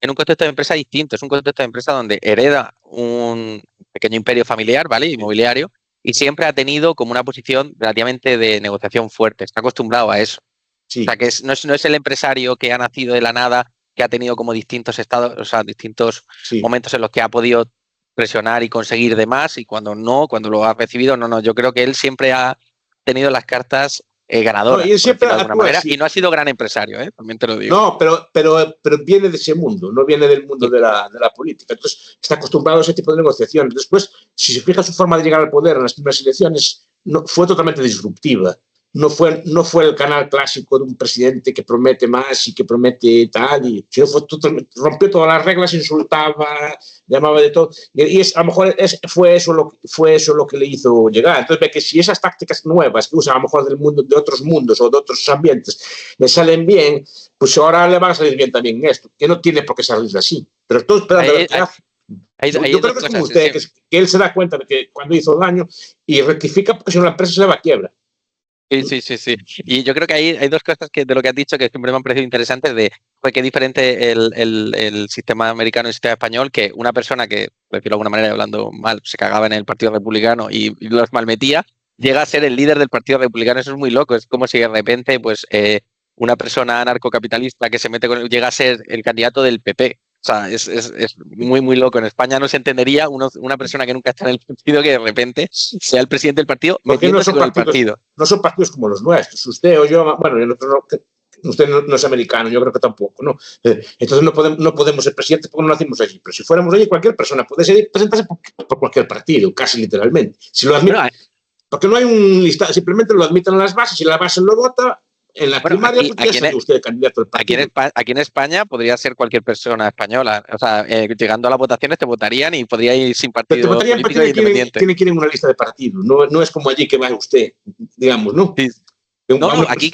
En un contexto de empresa distinto, es un contexto de empresa donde hereda un pequeño imperio familiar, ¿vale? Inmobiliario, y siempre ha tenido como una posición relativamente de negociación fuerte. Está acostumbrado a eso. Sí. O sea, que no es el empresario que ha nacido de la nada, que ha tenido como distintos estados, o sea, distintos momentos en los que ha podido presionar y conseguir de más, y cuando lo ha recibido, no. Yo creo que él siempre ha tenido las cartas ganadoras, y él siempre de alguna manera, y no ha sido gran empresario, también te lo digo. No, pero viene de ese mundo, no viene del mundo de la política. Entonces está acostumbrado a ese tipo de negociaciones. Después, si se fija su forma de llegar al poder en las primeras elecciones, fue totalmente disruptiva. No fue el canal clásico de un presidente que promete más y que promete tal, rompió todas las reglas, insultaba, llamaba de todo, y a lo mejor fue eso lo que le hizo llegar. Entonces ve que si esas tácticas nuevas que usa a lo mejor de otros mundos o de otros ambientes le salen bien, pues ahora le van a salir bien también esto, que no tiene por qué salir así. Pero estoy esperando yo creo que es como usted, que él se da cuenta de que cuando hizo daño y rectifica, porque si no la empresa se va a quiebra. Sí. Y yo creo que hay dos cosas de lo que has dicho que siempre me han parecido interesantes, de qué diferente el sistema americano y el sistema español, que una persona que, por decirlo de alguna manera, hablando mal, se cagaba en el Partido Republicano y los malmetía, llega a ser el líder del Partido Republicano. Eso es muy loco. Es como si de repente pues una persona anarcocapitalista que se mete llega a ser el candidato del PP. O sea, es muy, muy loco. En España no se entendería una persona que nunca está en el partido que de repente sea el presidente del partido metiéndose con el partido. No son partidos como los nuestros. Usted o yo, bueno, usted no es americano, yo creo que tampoco, ¿no? Entonces no podemos ser presidentes porque no nacimos allí. Pero si fuéramos allí, cualquier persona puede presentarse por cualquier partido, casi literalmente. Si lo admiten, porque no hay un listado, simplemente lo admiten en las bases y la base lo vota. En la primaria, usted candidato al partido. Aquí en España podría ser cualquier persona española. O sea, llegando a las votaciones te votaría y podría ir sin partido. Te votarían político independiente. Tiene que ir en una lista de partido. No es como allí que va usted, digamos, ¿no? Sí. No, aquí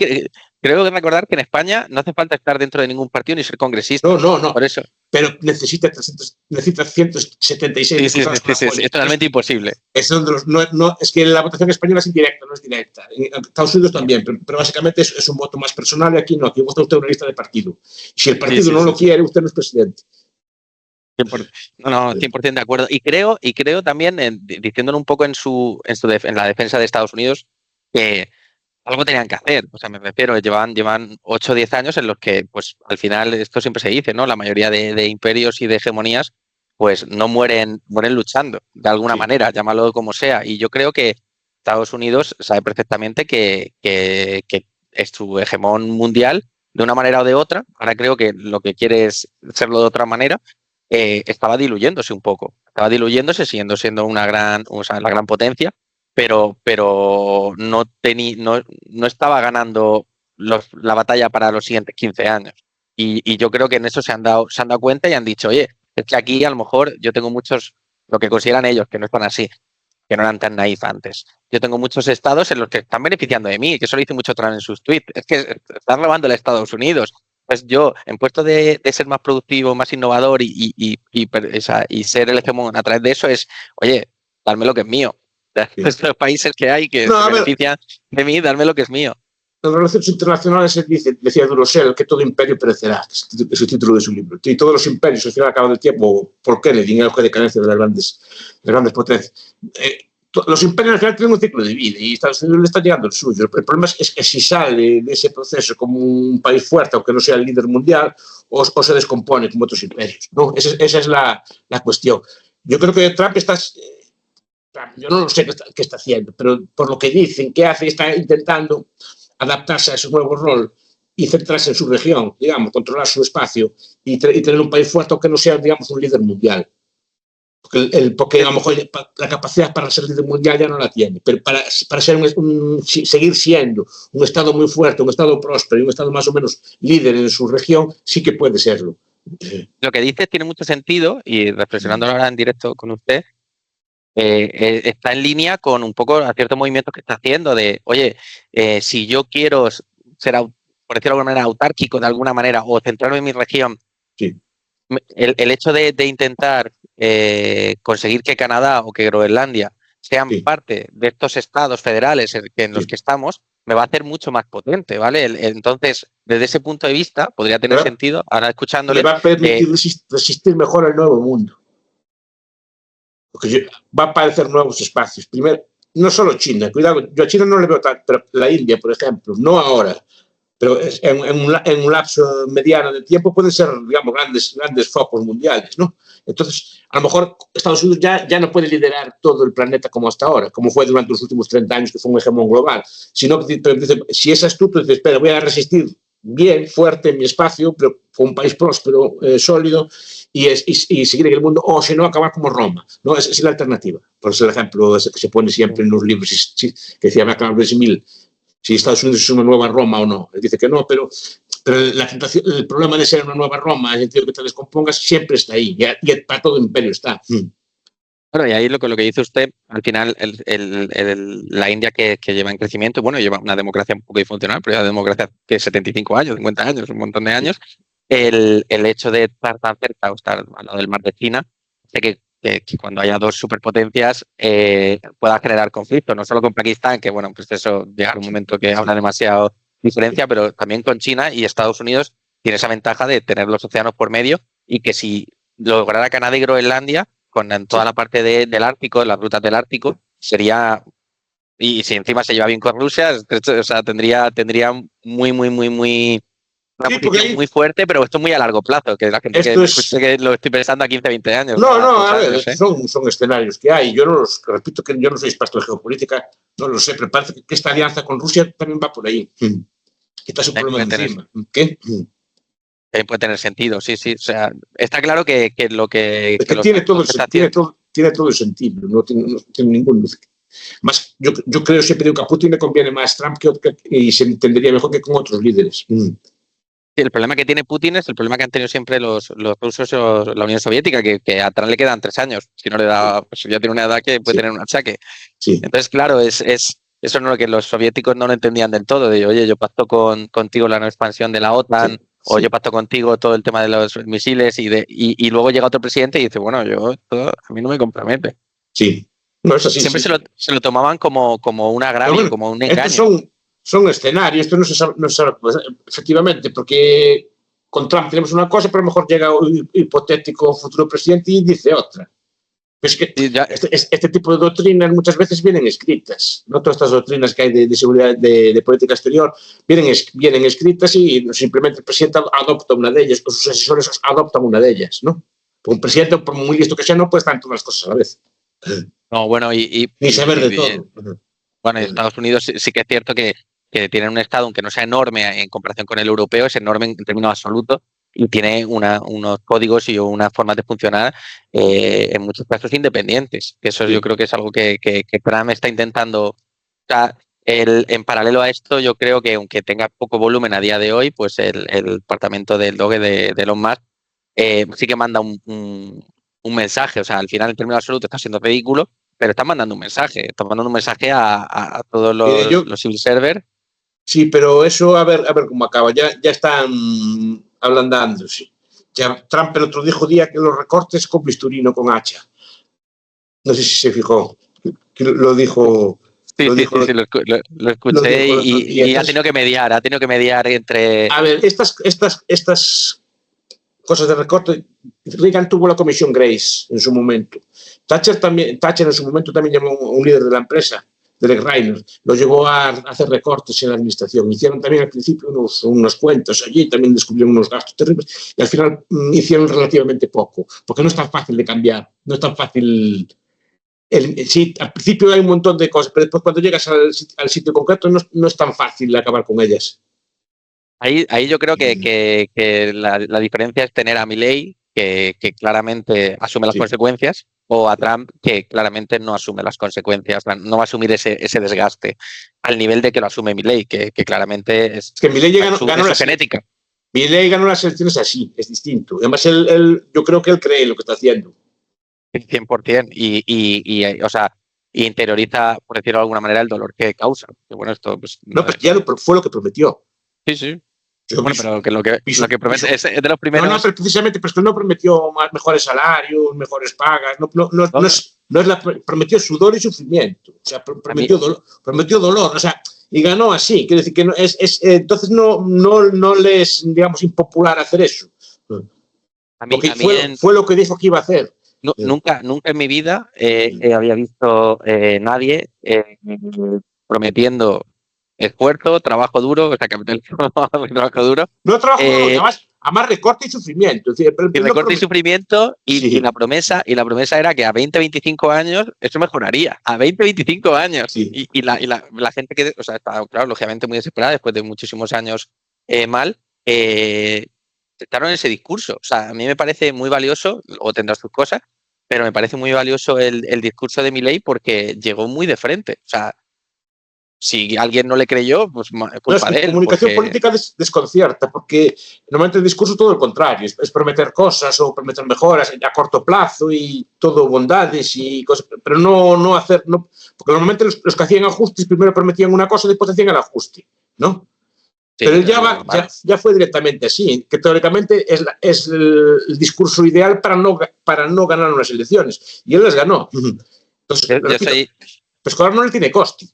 creo que recordar que en España no hace falta estar dentro de ningún partido ni ser congresista. No. Por eso. Pero necesita 176. Sí, es totalmente imposible. Es que la votación española es indirecta, no es directa. En Estados Unidos también, pero básicamente es un voto más personal, y aquí no. Aquí vota usted una lista de partido. Si el partido no lo quiere, usted no es presidente. 100% de acuerdo. Y creo también, diciéndolo un poco en la defensa de Estados Unidos, que algo tenían que hacer. O sea, me refiero, llevan 8 o 10 años en los que, pues, al final, esto siempre se dice, ¿no? La mayoría de imperios y de hegemonías, pues, no mueren luchando, de alguna manera, llámalo como sea. Y yo creo que Estados Unidos sabe perfectamente que es su hegemón mundial, de una manera o de otra. Ahora creo que lo que quiere es hacerlo de otra manera. Estaba diluyéndose un poco. Estaba diluyéndose, siendo la gran potencia. Pero no estaba ganando la batalla para los siguientes 15 años. Y yo creo que en eso se han dado cuenta y han dicho, oye, es que aquí a lo mejor yo tengo muchos, lo que consideran ellos, que no están así, que no eran tan naif antes. Yo tengo muchos estados en los que están beneficiando de mí, que eso lo dice mucho Trump en sus tweets. Es que están robándole a Estados Unidos. Pues yo, en puesto de ser más productivo, más innovador y ser el hegemón a través de eso, es, oye, darme lo que es mío. de estos países que hay que No, se a ver. benefician de mí, darme lo que es mío. En relaciones internacionales decía Durosel que todo imperio perecerá, es el título de su libro. Y todos los imperios, al final, al cabo del tiempo, por Kennedy, en el auge de decadencia de las grandes potencias. Los imperios al final tienen un ciclo de vida y Estados Unidos le está llegando el suyo. El problema es que si sale de ese proceso como un país fuerte, aunque no sea el líder mundial, o se descompone como otros imperios, ¿no? Esa es la cuestión. Yo creo que Trump está... Yo no lo sé qué está haciendo, pero por lo que dicen, que hace, está intentando adaptarse a ese nuevo rol y centrarse en su región, digamos, controlar su espacio y tener un país fuerte aunque no sea, digamos, un líder mundial. Porque a lo mejor la capacidad para ser líder mundial ya no la tiene, pero para ser seguir siendo un Estado muy fuerte, un Estado próspero y un Estado más o menos líder en su región, sí que puede serlo. Lo que dices tiene mucho sentido y reflexionando ahora en directo con usted, está en línea con un poco a ciertos movimientos que está haciendo de, oye, si yo quiero ser, por decirlo de alguna manera, autárquico de alguna manera o centrarme en mi región, sí. el hecho de intentar conseguir que Canadá o que Groenlandia sean parte de estos estados federales en los que estamos, me va a hacer mucho más potente, ¿vale? Entonces, desde ese punto de vista, podría tener sentido, ahora escuchándole... Le va a permitir resistir mejor al nuevo mundo. Porque va a aparecer nuevos espacios. Primero, no solo China, cuidado, yo a China no le veo tanto, pero la India, por ejemplo, no ahora, pero en un lapso mediano de tiempo pueden ser, digamos, grandes focos mundiales, ¿no? Entonces, a lo mejor Estados Unidos ya no puede liderar todo el planeta como hasta ahora, como fue durante los últimos 30 años, que fue un hegemón global, sino que si es astuto, dices, espera, voy a resistir bien, fuerte en mi espacio, pero con un país próspero, sólido, y seguir en el mundo, o si no, acabar como Roma, ¿no? Esa es la alternativa. Por eso el ejemplo ese que se pone siempre en los libros, que decía Macron Mil, si Estados Unidos es una nueva Roma o no. Él dice que no, pero el problema de ser una nueva Roma, en el sentido que te descompongas, siempre está ahí, y para todo imperio está. Bueno, y ahí lo que dice usted, al final, la India que lleva en crecimiento, bueno, lleva una democracia un poco disfuncional, pero una democracia que 75 años, 50 años, un montón de años, el hecho de estar tan cerca o estar al lado del mar de China, hace que cuando haya dos superpotencias pueda generar conflicto, no solo con Pakistán, que bueno, pues eso llega un momento que habrá demasiado diferencia, pero también con China y Estados Unidos tiene esa ventaja de tener los océanos por medio y que si lograra Canadá y Groenlandia, con toda la parte del Ártico, las rutas del Ártico, sería, y si encima se lleva bien con Rusia, o sea, tendría muy una posición muy fuerte, pero esto es muy a largo plazo, que la gente que lo estoy pensando a 15, 20 años. No, a ver, son escenarios que hay. Repito que yo no soy experto en geopolítica, no lo sé, pero parece que esta alianza con Rusia también va por ahí. Quizás un problema encima. ¿Qué? Puede tener sentido, sí. O sea, está claro que lo que... Es que tiene todo el sentido, no tiene ningún... Más, yo creo, siempre digo que a Putin le conviene más Trump y se entendería mejor que con otros líderes. El problema que tiene Putin es el problema que han tenido siempre los rusos o la Unión Soviética, que a Trump le quedan 3 años. Si no le da, pues ya tiene una edad que puede tener un achaque. Sí. Entonces, claro, eso es lo que los soviéticos no lo entendían del todo. De, oye, yo pacto contigo la no expansión de la OTAN, o yo pacto contigo todo el tema de los misiles, y luego llega otro presidente y dice, bueno, esto a mí no me compromete. Sí. No, es así, siempre se lo tomaban como un agravio, como un engaño. Son escenarios, esto no se sabe efectivamente, porque con Trump tenemos una cosa, pero a lo mejor llega un hipotético futuro presidente y dice otra. Pero es que este tipo de doctrinas muchas veces vienen escritas, no todas estas doctrinas que hay de seguridad, de política exterior, vienen escritas y simplemente el presidente adopta una de ellas, o sus asesores adoptan una de ellas, ¿no? Porque un presidente, por muy listo que sea, no puede estar en todas las cosas a la vez. No, bueno, ni saber de todo. Bueno, en Estados Unidos sí que es cierto que tienen un Estado, aunque no sea enorme en comparación con el europeo, es enorme en términos absolutos y tiene unos códigos y unas formas de funcionar en muchos casos independientes. Eso yo creo que es algo que Trump está intentando. O sea, en paralelo a esto, yo creo que aunque tenga poco volumen a día de hoy, pues el departamento del DOGE de Elon Musk sí que manda un mensaje. O sea, al final en términos absolutos está siendo ridículo, pero están mandando un mensaje. Están mandando un mensaje a todos los civil servers. Sí, pero eso a ver cómo acaba. Ya están ablandándose. Ya Trump el otro día que los recortes con bisturí, no con hacha. No sé si se fijó. que lo dijo. Sí, Lo sí, dijo, sí, lo escuché dijo los y ha días. tenido que mediar entre... A ver, estas cosas de recorte, Reagan tuvo la comisión Grace en su momento. Thatcher en su momento también llamó a un líder de la empresa, Derek Reiner, lo llevó a hacer recortes en la administración. Hicieron también al principio unos cuentos allí, también descubrieron unos gastos terribles y al final hicieron relativamente poco, porque no es tan fácil de cambiar, no es tan fácil. Sí, al principio hay un montón de cosas, pero después cuando llegas al sitio concreto no es tan fácil acabar con ellas. Ahí yo creo que la diferencia es tener a Milei, que claramente asume las consecuencias, o a Trump, que claramente no asume las consecuencias, no va a asumir ese desgaste al nivel de que lo asume Milei, que claramente es que Milei ganó su genética. Milei ganó las elecciones así, es distinto. Además, yo creo que él cree en lo que está haciendo. 100%. Y interioriza, por decirlo de alguna manera, el dolor que causa. Que bueno, esto pues, pues ya fue lo que prometió. Sí. Bueno, pero que lo que promete es de los primeros. No, pero precisamente, pues que no prometió mejores salarios, mejores pagas, prometió sudor y sufrimiento. O sea, prometió dolor, o sea, y ganó así. Quiere decir que entonces no le es, digamos, impopular hacer eso. Porque fue lo que dijo que iba a hacer. Nunca en mi vida había visto nadie prometiendo esfuerzo, trabajo duro, o sea, capitalismo, trabajo duro. No trabajo duro, además recorte y sufrimiento. Es decir, recorte y sufrimiento y la promesa era que a 20-25 años eso mejoraría. A 20-25 años. Sí. Y la gente que, o sea, está, claro, lógicamente muy desesperada después de muchísimos años mal, aceptaron ese discurso. O sea, a mí me parece muy valioso, o tendrá sus cosas, pero me parece muy valioso el discurso de Milei porque llegó muy de frente. O sea, si alguien no le creyó, pues culpa de él. La comunicación política desconcierta, porque normalmente el discurso es todo lo contrario, es prometer cosas o prometer mejoras a corto plazo y todo bondades y cosas, pero no hacer, porque normalmente los que hacían ajustes primero prometían una cosa y después hacían el ajuste, ¿no? Sí, pero ya fue directamente así, que teóricamente es el discurso ideal para no ganar unas elecciones, y él las ganó. Entonces, pues ahora no le tiene coste.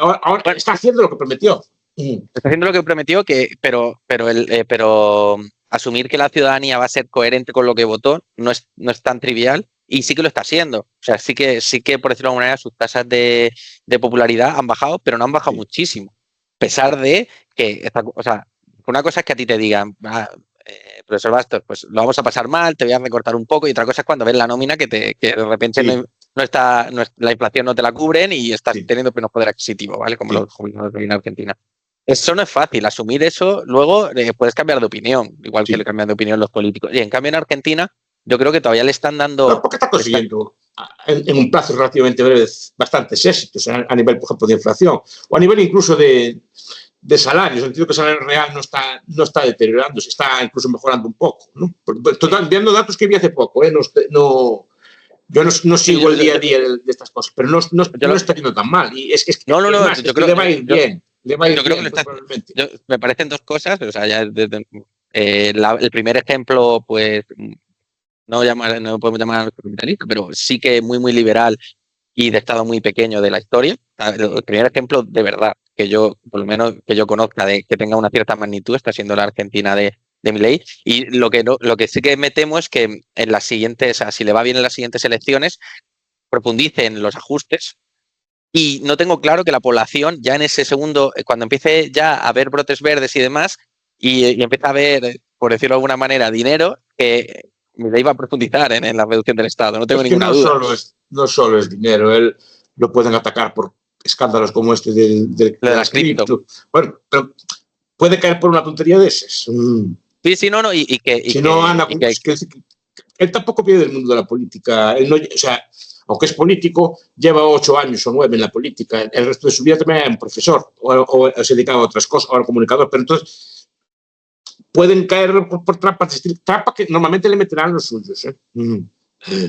Ahora está haciendo lo que prometió. Está haciendo lo que prometió, pero asumir que la ciudadanía va a ser coherente con lo que votó no es tan trivial y sí que lo está haciendo. O sea, sí que por decirlo de alguna manera, sus tasas de popularidad han bajado, pero no han bajado muchísimo. A pesar de que, o sea, una cosa es que a ti te digan, profesor Bastos, pues lo vamos a pasar mal, te voy a recortar un poco, y otra cosa es cuando ves la nómina que de repente la inflación no te la cubren y estás teniendo menos poder adquisitivo, ¿vale? Como los jubilados en Argentina. Eso no es fácil, asumir eso, luego puedes cambiar de opinión, igual que le cambian de opinión los políticos. Y en cambio en Argentina, yo creo que todavía le están dando... No, porque está consiguiendo en un plazo relativamente breve bastantes éxitos a nivel, por ejemplo, de inflación, o a nivel incluso de salarios. Entiendo que el salario real no está deteriorándose, está incluso mejorando un poco, ¿no? Estoy viendo datos que vi hace poco, yo no sigo el día a día de estas cosas, pero no está yendo tan mal. Y es que yo creo que le va a ir bien. Me parecen dos cosas. O sea, ya el primer ejemplo, pues, no podemos llamar capitalista, pero sí que muy, muy liberal y de estado muy pequeño de la historia. El primer ejemplo de verdad que yo, por lo menos que yo conozca, de que tenga una cierta magnitud, está siendo la Argentina de Milei. Y lo que sí que me temo es que en las siguientes, o sea, si le va bien en las siguientes elecciones, profundice en los ajustes. Y no tengo claro que la población ya en ese segundo, cuando empiece ya a ver brotes verdes y demás, y empieza a ver, por decirlo de alguna manera, dinero, que Milei va a profundizar en la reducción del Estado, no tengo ninguna duda. No solo es dinero, él lo pueden atacar por escándalos como este de las cripto. Bueno, pero puede caer por una tontería de esas. Sí, no, él tampoco viene del mundo de la política. Él no, o sea, aunque es político, lleva 8 años o 9 en la política. El resto de su vida también era un profesor o se dedicaba a otras cosas, o era comunicador. Pero entonces pueden caer por trampas que normalmente le meterán los suyos.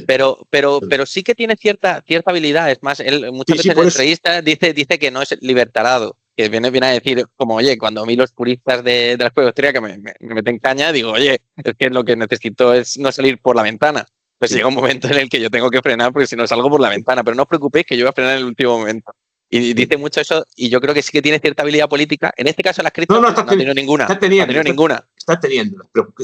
Pero sí que tiene cierta habilidad. Es más, él muchas veces en entrevistas dice que no es libertarado. Que viene a decir, como, oye, cuando a mí los puristas de la escuela austríaca me meten caña, digo, oye, es que lo que necesito es no salir por la ventana. Pues llega un momento en el que yo tengo que frenar porque si no salgo por la ventana, pero no os preocupéis que yo voy a frenar en el último momento. Y dice mucho eso y yo creo que sí que tiene cierta habilidad política. En este caso las cripto no ha tenido ninguna. Está teniendo, no ha tenido ninguna. Está teniendo. Pero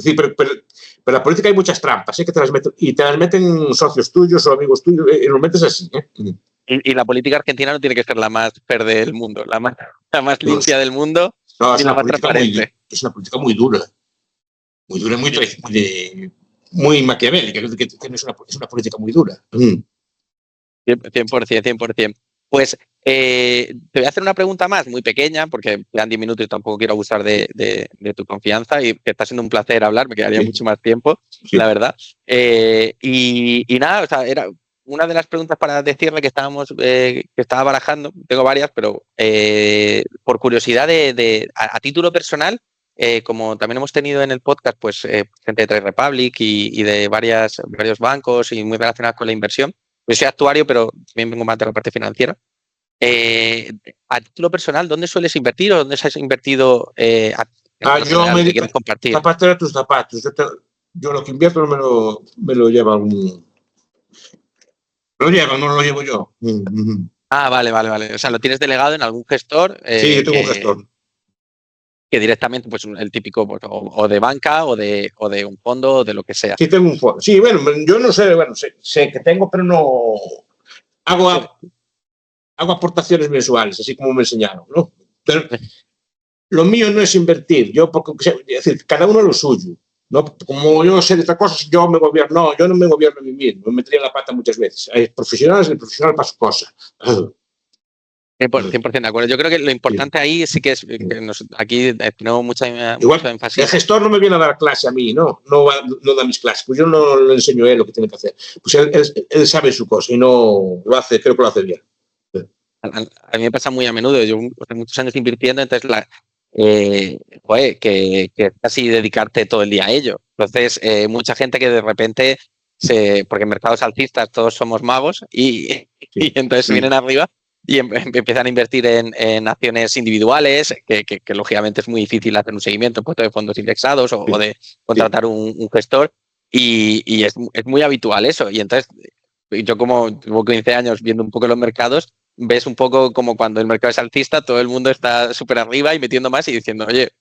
la política hay muchas trampas, que te las meten socios tuyos o amigos tuyos, y normalmente es así. Y la política argentina no tiene que ser la más verde del mundo, la más limpia del mundo y la más transparente. Es una política muy dura. Muy dura, muy maquiavélica, que es una política muy dura. 100%. Pues te voy a hacer una pregunta más, muy pequeña, porque quedan 10 minutos y tampoco quiero abusar de tu confianza y que está siendo un placer hablar, me quedaría mucho más tiempo, la verdad. Y nada, o sea, era una de las preguntas para decirle que estaba barajando, tengo varias, pero por curiosidad a título personal, como también hemos tenido en el podcast pues gente de Trade Republic y de varios bancos y muy relacionados con la inversión. Yo soy actuario, pero también vengo más de la parte financiera. A título personal, ¿dónde sueles invertir o dónde has invertido? Yo me dedico compartir. Zapatero a tus zapatos. Yo lo que invierto me lo lleva algún... Lo lleva, no lo llevo yo. Vale. O sea, lo tienes delegado en algún gestor. Sí, yo tengo un gestor. Que directamente, pues el típico, pues, o de banca o de un fondo o de lo que sea. Sí, tengo un fondo. Sí, bueno, yo no sé, sé que tengo, pero no hago aportaciones mensuales, así como me enseñaron, ¿no? Pero lo mío no es invertir, es decir, cada uno lo suyo, ¿no? Como yo sé de estas cosas, yo no me gobierno a mí mismo, me metería la pata muchas veces. Hay profesionales, el profesional para su cosa. 100% de acuerdo. Yo creo que lo importante ahí sí que es que aquí tenemos mucho énfasis. El gestor no me viene a dar clase a mí, no da mis clases, pues yo no le enseño a él lo que tiene que hacer. Pues él sabe su cosa y no lo hace, creo que lo hace bien. A mí me pasa muy a menudo. Yo hace muchos años invirtiendo, entonces que casi dedicarte todo el día a ello. Entonces, mucha gente que de repente, porque en mercados alcistas todos somos magos y entonces vienen arriba y empiezan a invertir en acciones individuales, que lógicamente es muy difícil hacer un seguimiento puesto de fondos indexados o de contratar un gestor y es muy habitual eso. Y entonces yo como llevo 15 años viendo un poco los mercados, ves un poco como cuando el mercado es alcista, todo el mundo está súper arriba y metiendo más y diciendo, oye, el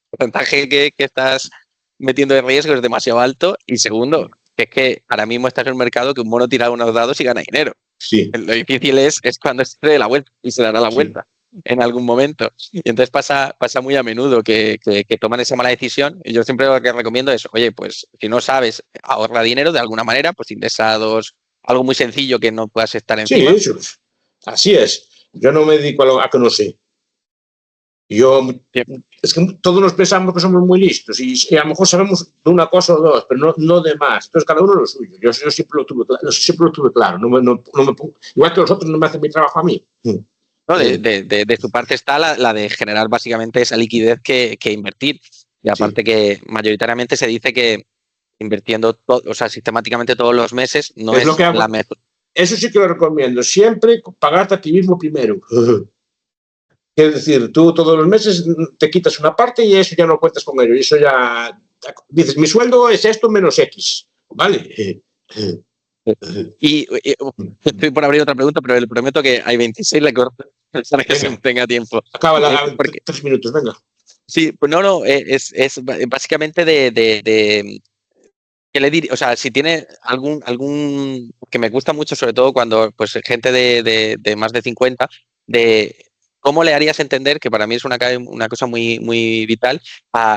porcentaje que estás metiendo de riesgo es demasiado alto. Y segundo, que es que ahora mismo estás en un mercado que un mono tira unos dados y gana dinero. Sí. Lo difícil es cuando se dé la vuelta y se dará la vuelta en algún momento. Y entonces pasa muy a menudo que toman esa mala decisión. Y yo siempre lo que recomiendo es, oye, pues si no sabes, ahorra dinero de alguna manera, pues indexados, algo muy sencillo que no puedas estar encima. Sí, eso es. Así es. Yo no me dedico a que no sé. Es que todos nos pensamos que somos muy listos y a lo mejor sabemos de una cosa o dos, pero no de más. Entonces cada uno lo suyo. Yo siempre lo tuve claro. No me pongo, igual que los otros no me hacen mi trabajo a mí. No, de tu parte está la de generar básicamente esa liquidez que invertir. Y aparte que mayoritariamente se dice que invirtiendo sistemáticamente todos los meses no es la mejor. Eso sí que lo recomiendo. Siempre pagarte a ti mismo primero. Es decir, tú todos los meses te quitas una parte y eso ya no cuentas con ello. Y eso ya dices, mi sueldo es esto menos X. ¿Vale? Y estoy por abrir otra pregunta, pero le prometo que hay 26, le corto para que se tenga tiempo. Acaba 3 minutos, venga. Sí, pues no, es básicamente ¿qué le diría? O sea, si tiene algún que me gusta mucho, sobre todo cuando pues gente de más de 50, de cómo le harías entender, que para mí es una cosa muy, muy vital,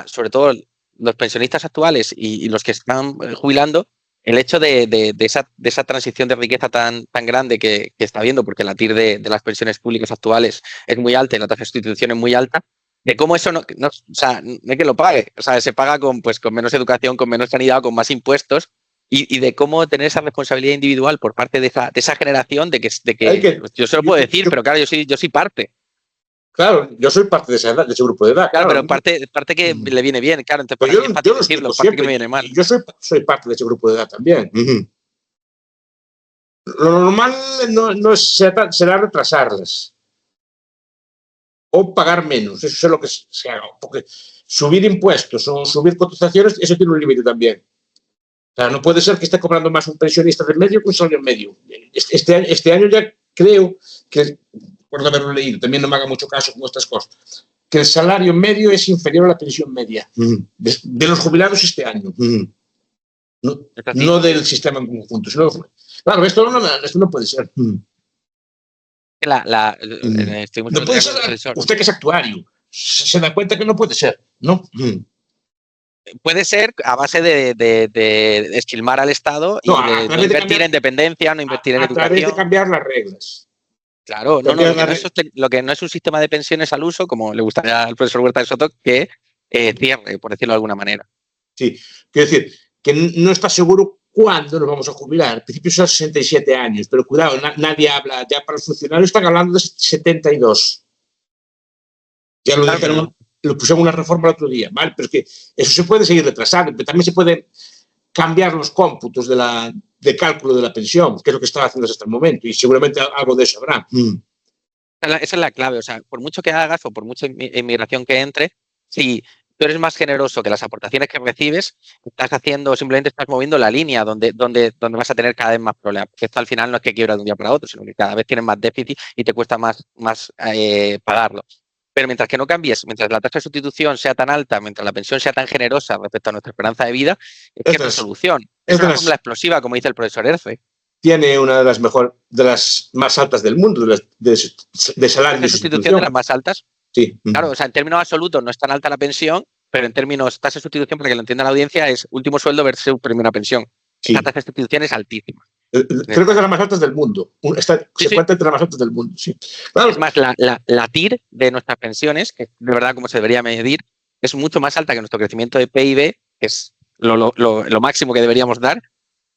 sobre todo los pensionistas actuales y los que están jubilando, el hecho de esa transición de riqueza tan grande que está habiendo, porque la TIR de las pensiones públicas actuales es muy alta y la tasa de sustitución es muy alta, de cómo eso no es que lo pague, o sea, se paga con menos educación, con menos sanidad, con más impuestos, y de cómo tener esa responsabilidad individual por parte de esa generación de que yo se lo puedo decir, pero claro, yo soy parte. Claro, yo soy parte de esa edad, de ese grupo de edad. Claro, pero parte que le viene bien, claro, entonces pues yo lo decirlo, parte que me viene mal. Yo soy parte de ese grupo de edad también. Lo normal no será retrasarlas. O pagar menos, eso es lo que se haga. Porque subir impuestos o subir cotizaciones, eso tiene un límite también. O sea, no puede ser que esté cobrando más un pensionista del medio que un salario medio. Este año ya creo que, por haberlo leído, también no me haga mucho caso con estas cosas, que el salario medio es inferior a la pensión media de los jubilados este año. No del sistema en conjunto. Claro, esto no puede ser. No puede ser. Usted que es actuario, se da cuenta que no puede ser, ¿no? Puede ser a base de esquilmar al Estado y no invertir en dependencia, no invertir en educación. A través de cambiar las reglas. Claro, lo que no es un sistema de pensiones al uso, como le gustaría al profesor Huerta de Soto, que cierre, por decirlo de alguna manera. Sí, quiero decir, que no está seguro cuándo nos vamos a jubilar. Al principio son 67 años, pero cuidado, nadie habla, ya para los funcionarios están hablando de 72. Ya lo dijeron, lo pusieron una reforma el otro día, ¿vale? Pero es que eso se puede seguir retrasando, pero también se pueden cambiar los cómputos de cálculo de la pensión, que es lo que estaba haciendo hasta el momento, y seguramente algo de eso habrá. Esa es la clave, o sea, por mucho que hagas o por mucha inmigración que entre, si tú eres más generoso que las aportaciones que recibes, simplemente estás moviendo la línea donde vas a tener cada vez más problemas. Porque esto al final no es que quiebra de un día para otro, sino que cada vez tienes más déficit y te cuesta más pagarlo. Pero mientras que no cambies, mientras la tasa de sustitución sea tan alta, mientras la pensión sea tan generosa respecto a nuestra esperanza de vida, es la solución. Es una fórmula explosiva, como dice el profesor Erce. Tiene una de las más altas del mundo, de salario de sustitución de las más altas. Sí. Claro, o sea, en términos absolutos no es tan alta la pensión, pero en términos tasa de sustitución, para que lo entienda la audiencia, es último sueldo versus primera pensión. Sí. La tasa de sustitución es altísima. Creo que es de las más altas del mundo. Se cuenta entre las más altas del mundo, sí. Claro. Es más, la TIR de nuestras pensiones, que de verdad como se debería medir, es mucho más alta que nuestro crecimiento de PIB, que es lo máximo que deberíamos dar,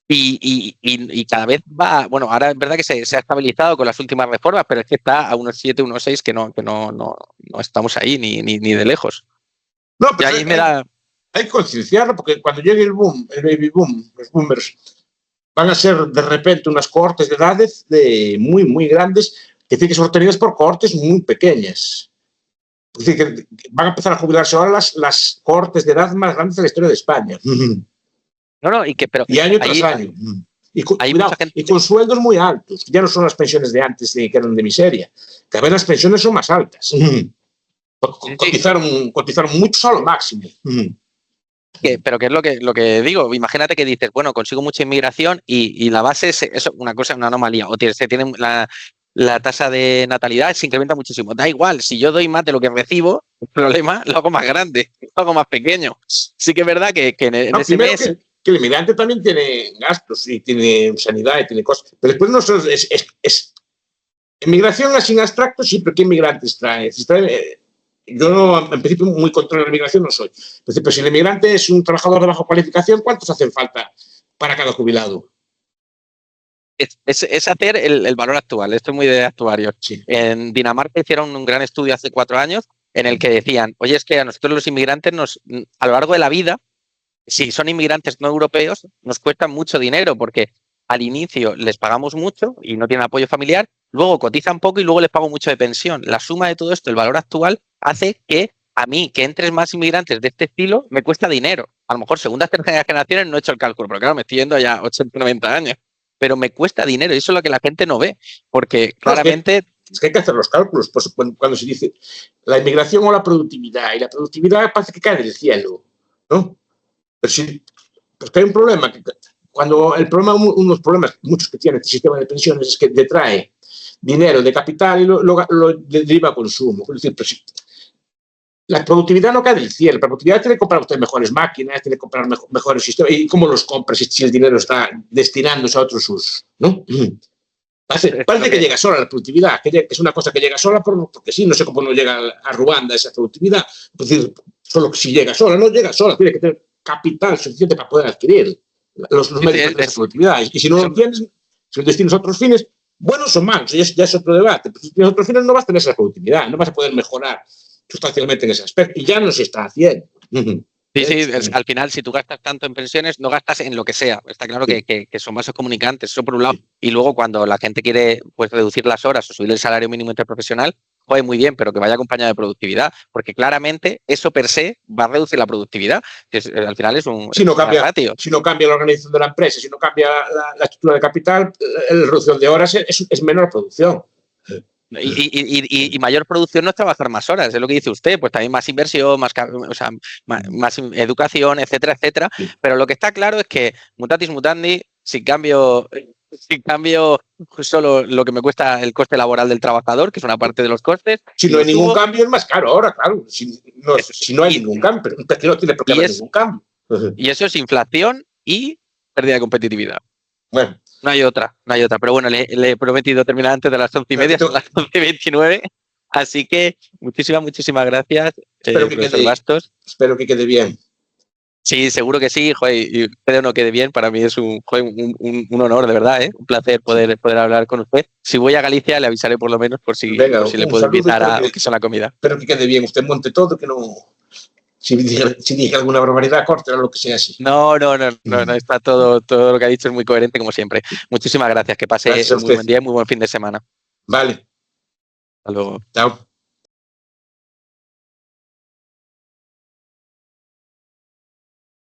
y cada vez va, bueno, ahora es verdad que se ha estabilizado con las últimas reformas, pero es que está a unos 7, unos 6 que no estamos ahí ni de lejos. No, pero hay que concienciarlo, porque cuando llegue el baby boom, los boomers van a ser de repente unas cohortes de edades muy, muy grandes que tienen que ser obtenidas por cohortes muy pequeñas. Es decir, que van a empezar a jubilarse ahora las cohortes de edad más grandes de la historia de España. Y año tras año. Y con sueldos muy altos. Ya no son las pensiones de antes que eran de miseria. Cada vez las pensiones son más altas. Cotizaron mucho a lo máximo. Pero ¿qué es lo que digo? Imagínate que dices, bueno, consigo mucha inmigración y la base es una anomalía. O se tiene la tasa de natalidad se incrementa muchísimo. Da igual, si yo doy más de lo que recibo, el problema lo hago más grande, lo hago más pequeño. Sí que es verdad que en ese mes... Que el inmigrante también tiene gastos y tiene sanidad y tiene cosas. Pero después no es inmigración así en abstracto, sí, pero ¿qué inmigrantes trae? Yo no, en principio muy contra la inmigración no soy. Pero si el inmigrante es un trabajador de baja cualificación, ¿cuántos hacen falta para cada jubilado? Es hacer el valor actual. Esto es muy de actuarios. Sí. En Dinamarca hicieron un gran estudio hace 4 años en el que decían, oye, es que a nosotros los inmigrantes a lo largo de la vida, si son inmigrantes no europeos, nos cuestan mucho dinero porque al inicio les pagamos mucho y no tienen apoyo familiar, luego cotizan poco y luego les pago mucho de pensión. La suma de todo esto, el valor actual, hace que a mí, que entres más inmigrantes de este estilo, me cuesta dinero. A lo mejor segundas, terceras generaciones no he hecho el cálculo, pero claro, me estoy yendo ya 80, 90 años. Pero me cuesta dinero y eso es lo que la gente no ve, porque claramente... Es que hay que hacer los cálculos. Pues cuando se dice la inmigración o la productividad, y la productividad parece que cae del cielo, ¿no? Pero sí, pues que hay un problema. Uno de los problemas muchos que tiene este sistema de pensiones es que detrae dinero de capital y lo deriva a consumo. Es decir, pues, la productividad no cae del cielo. La productividad tiene que comprar usted mejores máquinas, tiene que comprar mejores sistemas. ¿Y cómo los compra si el dinero está destinándose a otros usos? ¿No? Parece que llega sola la productividad, que es una cosa que llega sola porque sí, no sé cómo no llega a Ruanda esa productividad. Es decir, solo si llega sola, no llega sola, tiene que tener capital suficiente para poder adquirir los medios de esa productividad. Y si no lo tienes, si lo destinas a otros fines, buenos o malos, ya es otro debate. Pero si tienes otros fines, no vas a tener esa productividad, no vas a poder mejorar sustancialmente en ese aspecto. Y ya no se está haciendo. Sí, al final, si tú gastas tanto en pensiones, no gastas en lo que sea. Está claro que son vasos comunicantes, eso por un lado. Y luego, cuando la gente quiere reducir las horas o subir el salario mínimo interprofesional, joder, muy bien, pero que vaya acompañado de productividad, porque claramente eso per se va a reducir la productividad, que al final es un Si no, una cambia, ratio. si no cambia la organización de la empresa, si no cambia la estructura de capital, la reducción de horas es menor producción. Y mayor producción no es trabajar más horas, es lo que dice usted, pues también más inversión, o sea, más educación, etcétera, etcétera. Sí. Pero lo que está claro es que mutatis mutandi, sin cambio solo lo que me cuesta el coste laboral del trabajador, que es una parte de los costes. Si no hay ningún cambio, es más caro ahora, claro. Si no hay ningún cambio, pero no tiene por qué haber ningún cambio. Y eso es inflación y pérdida de competitividad. Bueno. No hay otra. Pero bueno, le he prometido terminar antes de las 11:30, son las 11:29. Así que muchísimas gracias, profesor Bastos. Espero que quede bien. Sí, seguro que sí, joder, y quede o no quede bien, para mí es un honor, de verdad, un placer poder hablar con usted. Si voy a Galicia, le avisaré por lo menos por si le puedo invitar a que sea una comida. Espero que quede bien, usted monte todo, que no... Si dije alguna barbaridad, córtela, lo que sea así. No, está todo lo que ha dicho es muy coherente, como siempre. Muchísimas gracias, que pase un muy buen día y muy buen fin de semana. Vale. Hasta luego. Chao.